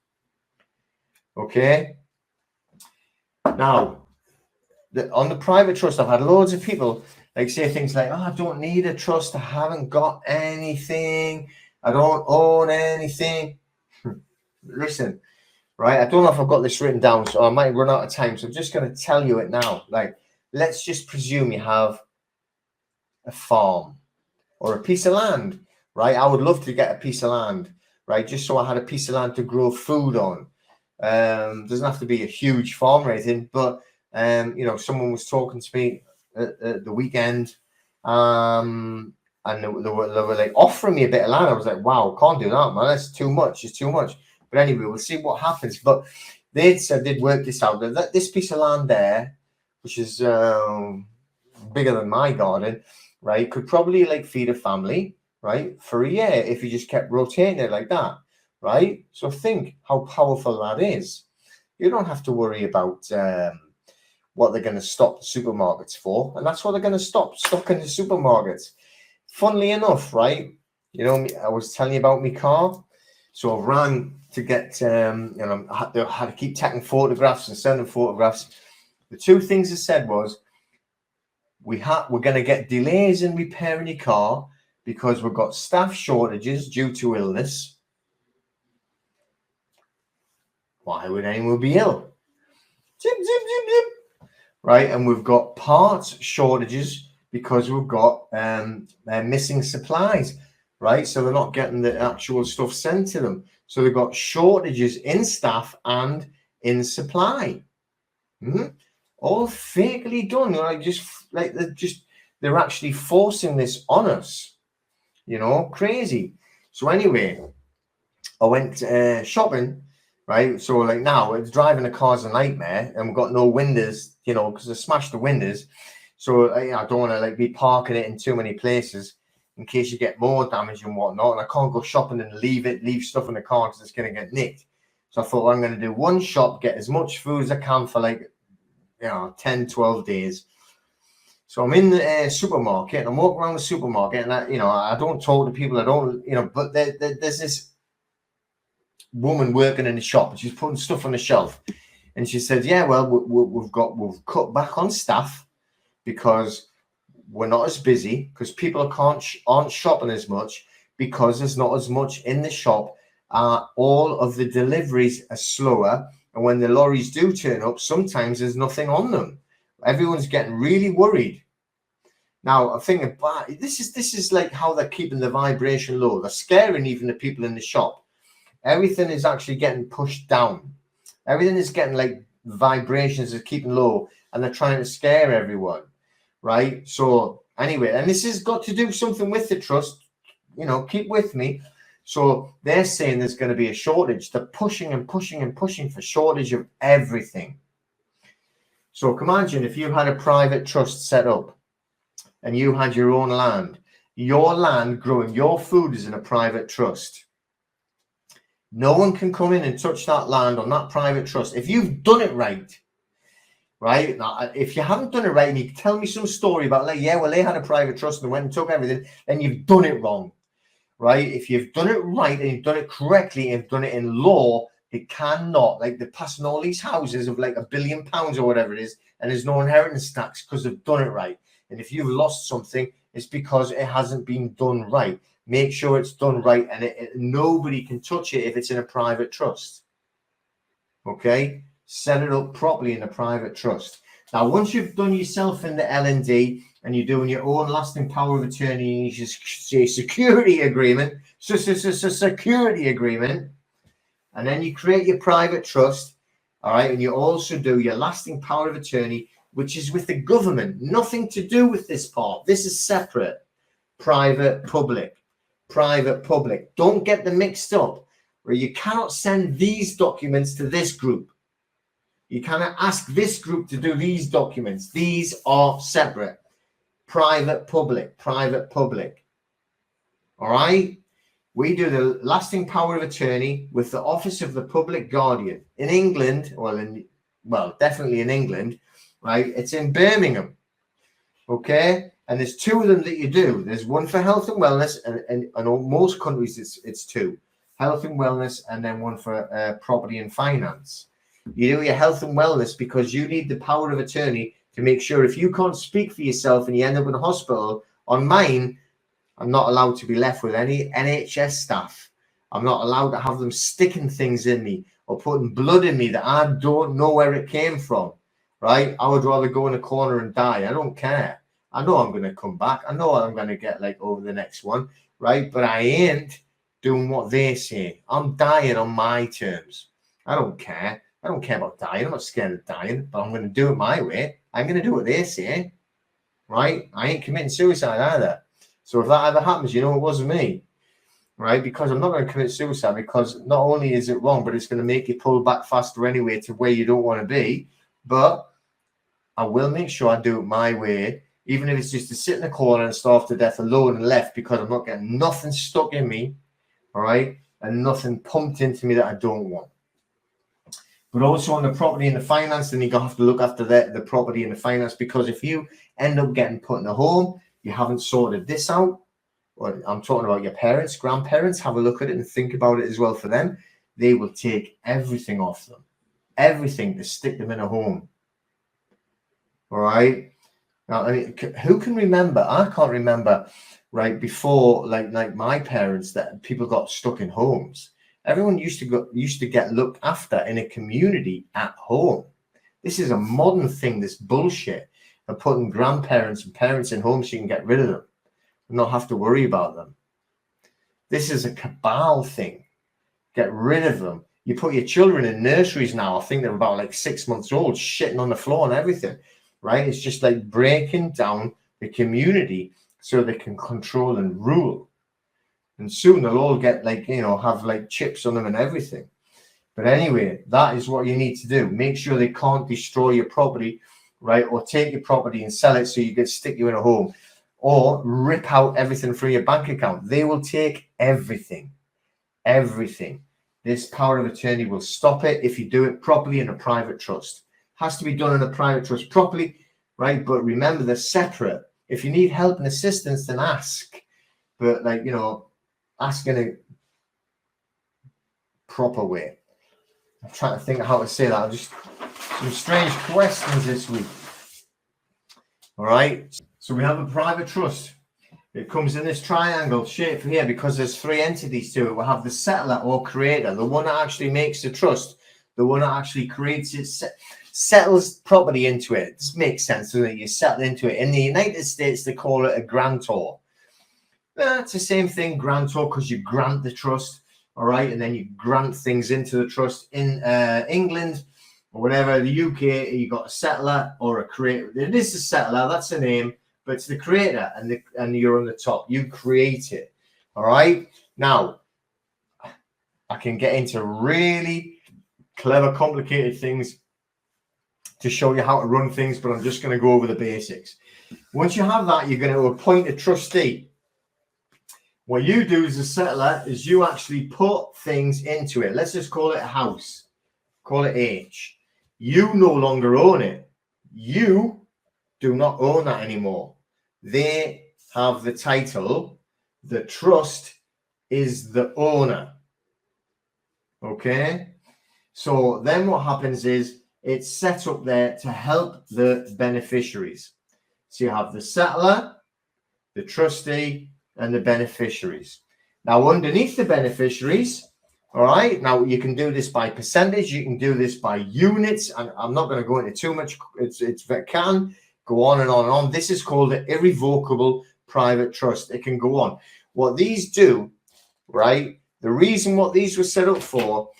Okay. Now, on the private trust, I've had loads of people like say things like, oh, I don't need a trust. I haven't got anything. I don't own anything. Listen, right? I don't know if I've got this written down, so I might run out of time. So I'm just going to tell you it now. Like, let's just presume you have a farm or a piece of land, right? I would love to get a piece of land, right? Just so I had a piece of land to grow food on. Doesn't have to be a huge farm or anything, but you know, someone was talking to me at the weekend, and they were like offering me a bit of land. I was like, wow, can't do that, man. That's too much. It's too much. But anyway, we'll see what happens. But they said they'd work this out. That this piece of land there, which is bigger than my garden, right, could probably like feed a family, right, for a year if you just kept rotating it like that, right? So think how powerful that is. You don't have to worry about what they're going to stop the supermarkets for, and that's what they're going to stop stocking the supermarkets. Funnily enough, right, you know, I was telling you about my car, so I ran to get, you know, I had to keep taking photographs and sending photographs. The two things I said was, we're going to get delays in repairing your car because we've got staff shortages due to illness. Why would anyone be ill? Zip, zip, zip, zip. Right, and we've got parts shortages because we've got missing supplies, right? So they're not getting the actual stuff sent to them. So they've got shortages in staff and in supply. All fakely done, like they're actually forcing this on us, you know, crazy. So anyway, I went shopping, right? So like now it's driving a car's a nightmare, and we've got no windows, you know, because I smashed the windows. So I don't want to like be parking it in too many places in case you get more damage and whatnot. And I can't go shopping and leave stuff in the car because it's going to get nicked. So I thought, well, I'm going to do one shop, get as much food as I can for like, you know, 10, 12 days. So I'm in the supermarket, and I'm walking around the supermarket, and I don't talk to people. I don't, you know, but there's this woman working in the shop, and she's putting stuff on the shelf, and she said, yeah, well, we've cut back on staff because we're not as busy, because people aren't shopping as much, because there's not as much in the shop. All of the deliveries are slower, and when the lorries do turn up, sometimes there's nothing on them. Everyone's getting really worried. Now, I'm thinking about this is like how they're keeping the vibration low. They're scaring even the people in the shop. Everything is actually getting pushed down. Everything is getting like vibrations are keeping low, and they're trying to scare everyone, right? So anyway, and this has got to do something with the trust. You know, keep with me. So they're saying there's going to be a shortage. They're pushing and pushing and pushing for shortage of everything. So imagine if you had a private trust set up and you had your own land, your land growing your food is in a private trust. No one can come in and touch that land on that private trust. If you've done it right, right? Now, if you haven't done it right and you tell me some story about like, yeah, well, they had a private trust and they went and took everything, then you've done it wrong. Right? If you've done it right and you've done it correctly and you've done it in law, they cannot, like they're passing all these houses of like £1 billion or whatever it is, and there's no inheritance tax because they've done it right. And if you've lost something, it's because it hasn't been done right. Make sure it's done right, and nobody can touch it if it's in a private trust. Okay? Set it up properly in a private trust. Now, once you've done yourself in the L&D, and you're doing your own lasting power of attorney, you just say security agreement, security agreement, and then you create your private trust, all right, and you also do your lasting power of attorney, which is with the government, nothing to do with this part. This is separate, private, public, private, public. Don't get them mixed up, or you cannot send these documents to this group. You cannot ask this group to do these documents. These are separate. Private, public, private, public. All right. We do the lasting power of attorney with the office of the public guardian in England. Well, definitely in England, right? It's in Birmingham. Okay. And there's two of them that you do. There's one for health and wellness, and most countries it's two, health and wellness, and then one for property and finance. You do your health and wellness because you need the power of attorney to make sure if you can't speak for yourself and you end up in a hospital. On mine, I'm not allowed to be left with any NHS staff. I'm not allowed to have them sticking things in me or putting blood in me that I don't know where it came from, right? I would rather go in a corner and die. I don't care. I know I'm going to come back. I know I'm going to get like over the next one, right? But I ain't doing what they say. I'm dying on my terms. I don't care. I don't care about dying. I'm not scared of dying, but I'm going to do it my way. I'm going to do what they say, right? I ain't committing suicide either. So if that ever happens, you know, it wasn't me, right? Because I'm not going to commit suicide, because not only is it wrong, but it's going to make you pull back faster anyway to where you don't want to be. But I will make sure I do it my way, even if it's just to sit in a corner and starve to death alone and left, because I'm not getting nothing stuck in me, all right, and nothing pumped into me that I don't want. But also on the property and the finance, then you have to look after the property and the finance, because if you end up getting put in a home, you haven't sorted this out. Well, I'm talking about your parents, grandparents. Have a look at it and think about it as well for them. They will take everything off them, everything, to stick them in a home. All right. Now, I mean, who can remember? I can't remember, right, before like my parents, that people got stuck in homes. Everyone used to get looked after in a community at home. This is a modern thing, this bullshit of putting grandparents and parents in homes so you can get rid of them and not have to worry about them. This is a cabal thing. Get rid of them. You put your children in nurseries now. I think they're about like 6 months old, shitting on the floor and everything, right? It's just like breaking down the community so they can control and rule. And soon they'll all get like, you know, have like chips on them and everything. But anyway, that is what you need to do. Make sure they can't destroy your property, right? Or take your property and sell it so you can stick you in a home, or rip out everything from your bank account. They will take everything, everything. This power of attorney will stop it if you do it properly in a private trust. Has to be done in a private trust properly, right? But remember, they're separate. If you need help and assistance, then ask. But like, you know, ask in a proper way. I'm trying to think of how to say that. Just some strange questions this week. All right. So we have a private trust. It comes in this triangle shape here because there's three entities to it. We'll have the settler or creator, the one that actually makes the trust, the one that actually creates it, settles property into it. This makes sense, doesn't it? You settle into it. In the United States, they call it a grantor. It's the same thing, grantor, because you grant the trust, all right, and then you grant things into the trust. In England or whatever, the UK, you got a settler or a creator. It is a settler, that's the name, but it's the creator, and you're on the top. You create it, all right. Now, I can get into really clever, complicated things to show you how to run things, but I'm just going to go over the basics. Once you have that, you're going to appoint a trustee. What you do as a settler is you actually put things into it. Let's just call it a house. Call it H. You no longer own it. You do not own that anymore. They have the title. The trust is the owner. Okay? So then what happens is it's set up there to help the beneficiaries. So you have the settler, the trustee, and the beneficiaries. Now, underneath the beneficiaries, all right, now you can do this by percentage, you can do this by units, and I'm not going to go into too much. It can go on and on and on. This is called an irrevocable private trust. It can go on. What these do, right, the reason what these were set up for,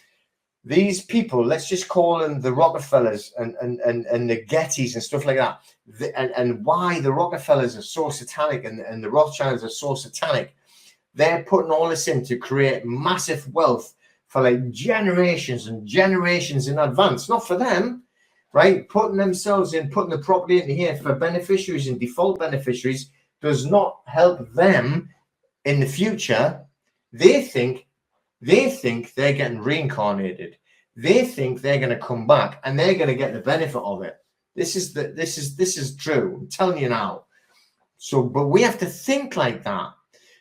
these people, let's just call them the Rockefellers and the Gettys and stuff like that, and why the Rockefellers are so satanic and the Rothschilds are so satanic. They're putting all this in to create massive wealth for like generations and generations in advance. Not for them, right? Putting themselves in, putting the property in here for beneficiaries and default beneficiaries does not help them in the future. They think they're getting reincarnated. They think they're going to come back and they're going to get the benefit of it. This is true. I'm telling you now. So, but we have to think like that,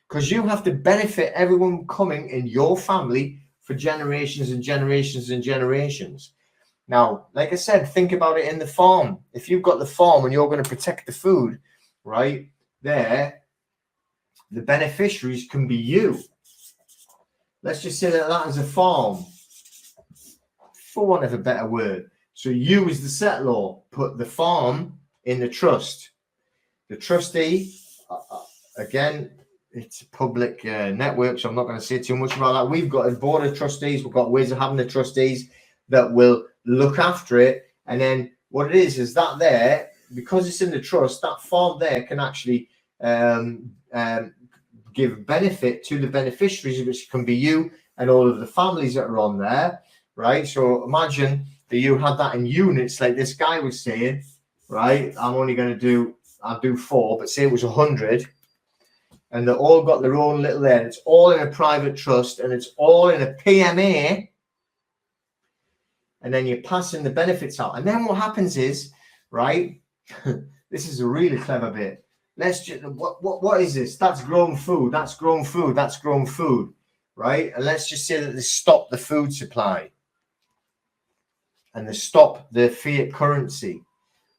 because you have to benefit everyone coming in your family for generations and generations and generations. Now, like I said, think about it in the farm. If you've got the farm and you're going to protect the food, right there, the beneficiaries can be you. Let's just say that is a farm, for want of a better word. So you as the settlor put the farm in the trust. The trustee, again, it's a public network, so I'm not going to say too much about that. We've got a board of trustees. We've got ways of having the trustees that will look after it. And then what it is that there, because it's in the trust, that farm there can actually give benefit to the beneficiaries, which can be you and all of the families that are on there, right? So imagine that you had that in units, like this guy was saying, right? I'll do 4, but say it was 100. And they've all got their own little there. It's all in a private trust and it's all in a PMA. And then you're passing the benefits out. And then what happens is, right? This is a really clever bit. Let's just, what is this? That's grown food. That's grown food. That's grown food, right? And let's just say that they stop the food supply and they stop the fiat currency,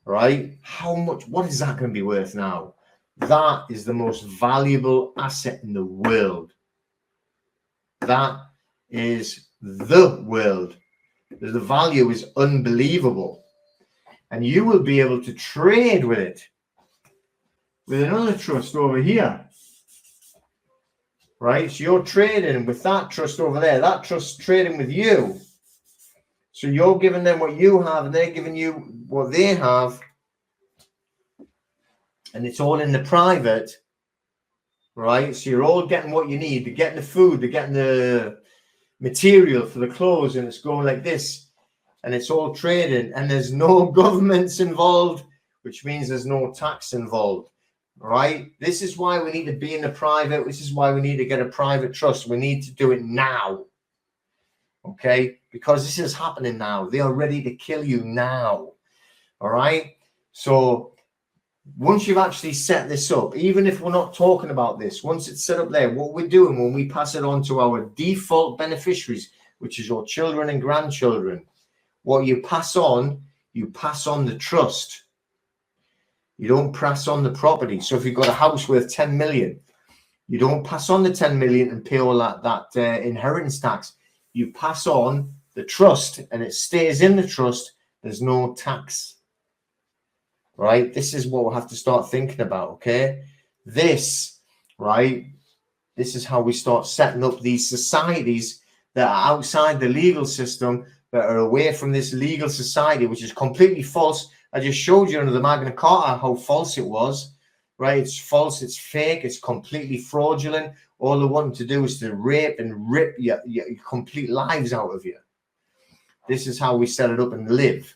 right? How much? What is that going to be worth now? That is the most valuable asset in the world. That is the world. The value is unbelievable. And you will be able to trade with it. With another trust over here. Right? So you're trading with that trust over there. That trust trading with you. So you're giving them what you have and they're giving you what they have. And it's all in the private, right? So you're all getting what you need. They're getting the food, they're getting the material for the clothes, and it's going like this. And it's all trading, and there's no governments involved, which means there's no tax involved, right? This is why we need to be in the private. This is why we need to get a private trust. We need to do it now, okay? Because this is happening now. They are ready to kill you now, all right? So once you've actually set this up, even if we're not talking about this, once it's set up there, what we're doing when we pass it on to our default beneficiaries, which is your children and grandchildren, what you pass on the trust. You don't pass on the property. So if you've got a house worth 10 million, you don't pass on the 10 million and pay all that inheritance tax. You pass on the trust and it stays in the trust. There's no tax. Right, this is what we'll have to start thinking about, okay? This, right, this is how we start setting up these societies that are outside the legal system, that are away from this legal society, which is completely false. I just showed you under the Magna Carta how false it was, right? It's false, it's fake, it's completely fraudulent. All they want to do is to rape and rip your complete lives out of you. This is how we set it up and live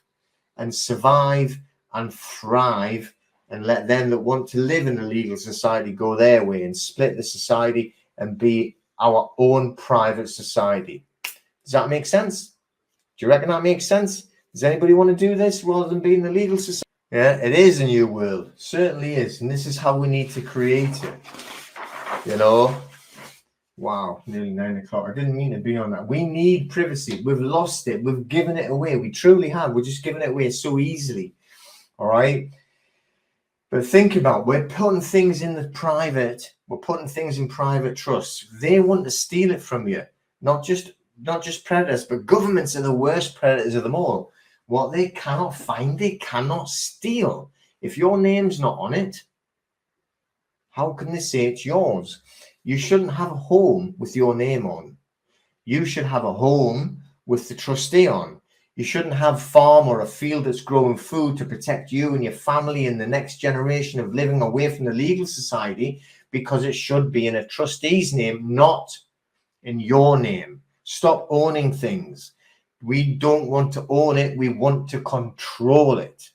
and survive and thrive, and let them that want to live in a legal society go their way and split the society and be our own private society. Does that make sense? Do you reckon that makes sense? Does anybody want to do this rather than being the legal society? Yeah, it is a new world. It certainly is. And this is how we need to create it. You know? Wow, nearly 9 o'clock. I didn't mean to be on that. We need privacy. We've lost it. We've given it away. We truly have. We're just giving it away so easily. All right. But think about, we're putting things in the private. We're putting things in private trusts. They want to steal it from you. Not just predators, but governments are the worst predators of them all. What they cannot find, they cannot steal. If your name's not on it, how can they say it's yours? You shouldn't have a home with your name on. You should have a home with the trustee on. You shouldn't have farm or a field that's growing food to protect you and your family and the next generation of living away from the legal society, because it should be in a trustee's name, not in your name. Stop owning things. We don't want to own it. We want to control it.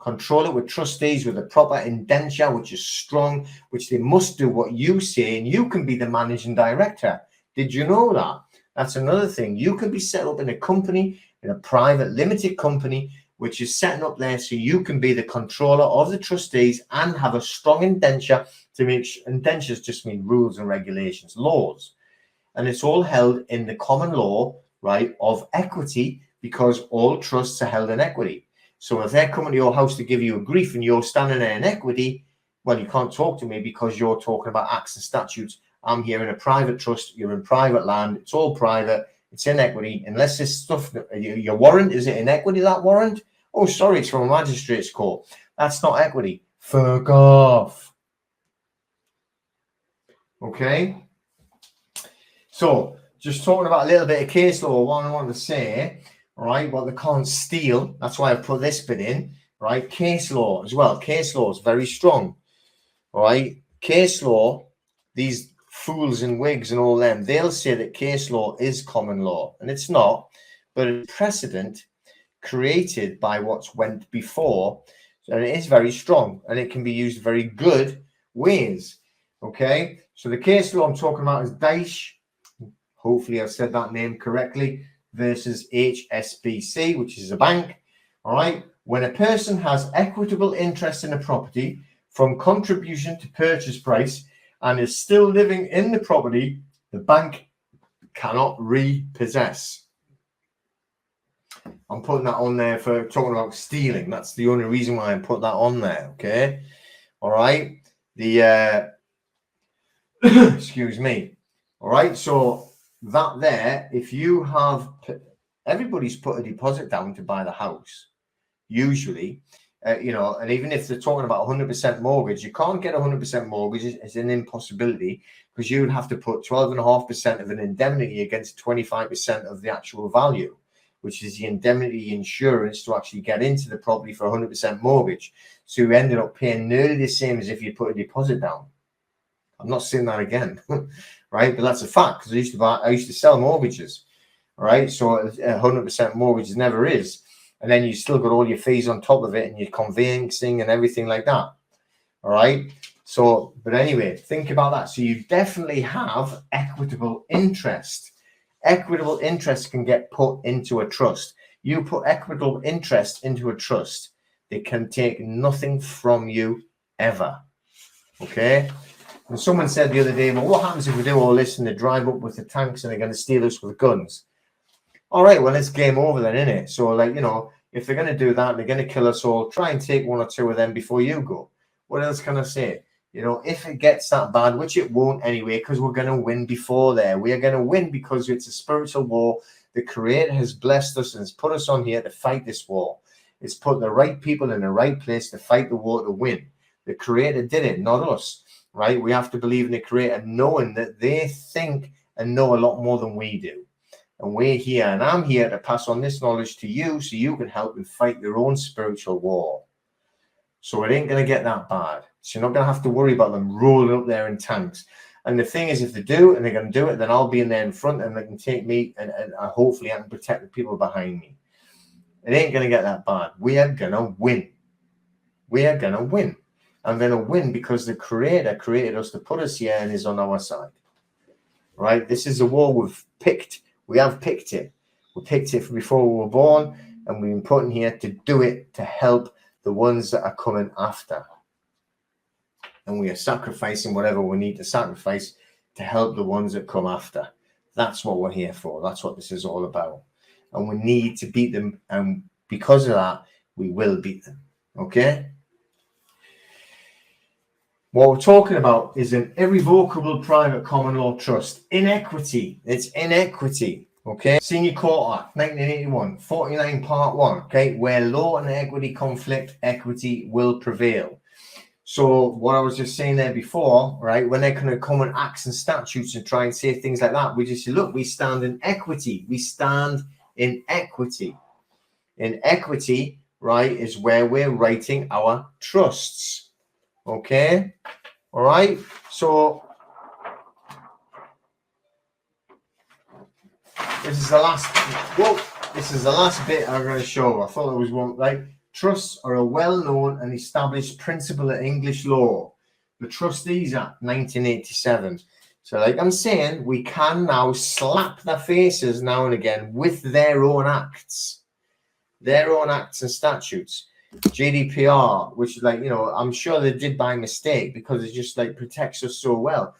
Control it with trustees with a proper indenture, which is strong, which they must do what you say, and you can be the managing director. Did you know that? That's another thing. You can be set up in a company, in a private limited company, which is setting up there so you can be the controller of the trustees and have a strong indenture to make indentures just mean rules and regulations, laws. And it's all held in the common law, right, of equity, because all trusts are held in equity. So if they're coming to your house to give you a grief and you're standing there in equity, well, you can't talk to me because you're talking about acts and statutes. I'm here in a private trust. You're in private land. It's all private. It's inequity. Unless this stuff, your warrant, is it inequity, that warrant? Oh, sorry, it's from a magistrate's court. That's not equity. Fuck off. Okay. So, just talking about a little bit of case law, what I want to say, right, what they can't steal. That's why I put this bit in, right? Case law as well. Case law is very strong, all right? Case law, these fools in wigs and all them, they'll say that case law is common law, and it's not, but a precedent created by what's went before, and it is very strong, and it can be used very good ways. Okay, so the case law I'm talking about is Daesh, hopefully I've said that name correctly, versus HSBC, which is a bank. All right, when a person has equitable interest in a property from contribution to purchase price and is still living in the property, the bank cannot repossess. I'm putting that on there for talking about stealing. That's the only reason why I put that on there. Okay, all right. The excuse me. All right, so that there, if you have, everybody's put a deposit down to buy the house, usually, you know, and even if they're talking about 100% mortgage, you can't get 100% mortgage. It's an impossibility, because you would have to put 12.5% of an indemnity against 25% of the actual value, which is the indemnity insurance to actually get into the property for 100% mortgage. So you ended up paying nearly the same as if you put a deposit down. I'm not saying that again, right? But that's a fact, because I used to sell mortgages, right? So 100% mortgage never is, and then you still got all your fees on top of it, and your conveyancing and everything like that. All right. So, but anyway, think about that. So you definitely have equitable interest. Equitable interest can get put into a trust. You put equitable interest into a trust, they can take nothing from you ever. Okay. And someone said the other day, well, what happens if we do all this and they drive up with the tanks and they're going to steal us with guns? All right, well, it's game over then, isn't it? So, like, you know, if they're going to do that, they're going to kill us all, try and take one or two of them before you go. What else can I say? You know, if it gets that bad, which it won't anyway, because we're going to win before there. We are going to win because it's a spiritual war. The Creator has blessed us and has put us on here to fight this war. It's put the right people in the right place to fight the war to win. The Creator did it, not us. Right? We have to believe in the Creator, knowing that they think and know a lot more than we do. And we're here, and I'm here to pass on this knowledge to you so you can help them fight your own spiritual war. So it ain't going to get that bad. So you're not going to have to worry about them rolling up there in tanks. And the thing is, if they do, and they're going to do it, then I'll be in there in front, and they can take me, and hopefully I can protect the people behind me. It ain't going to get that bad. We are going to win. We are going to win. I'm going to win because the Creator created us to put us here and is on our side. Right? This is a war we've picked. We have picked it. We picked it before we were born, and we've been put in here to do it, to help the ones that are coming after. And we are sacrificing whatever we need to sacrifice to help the ones that come after. That's what we're here for. That's what this is all about. And we need to beat them. And because of that, we will beat them. Okay? What we're talking about is an irrevocable private common law trust. Inequity. It's inequity. Okay. Senior Court Act, 1981, 49 Part 1. Okay. Where law and equity conflict, equity will prevail. So what I was just saying there before, right, when they're going to come in acts and statutes and try and say things like that, we just say, look, we stand in equity. We stand in equity. In equity, right, is where we're writing our trusts. Okay, all right. So this is the last. Whoa, this is the last bit I'm going to show. I thought there was one. Right, trusts are a well-known and established principle of English law. The Trustees Act, 1987. So, like I'm saying, we can now slap their faces now and again with their own acts and statutes. GDPR, which is like, you know, I'm sure they did by mistake because it just like protects us so well.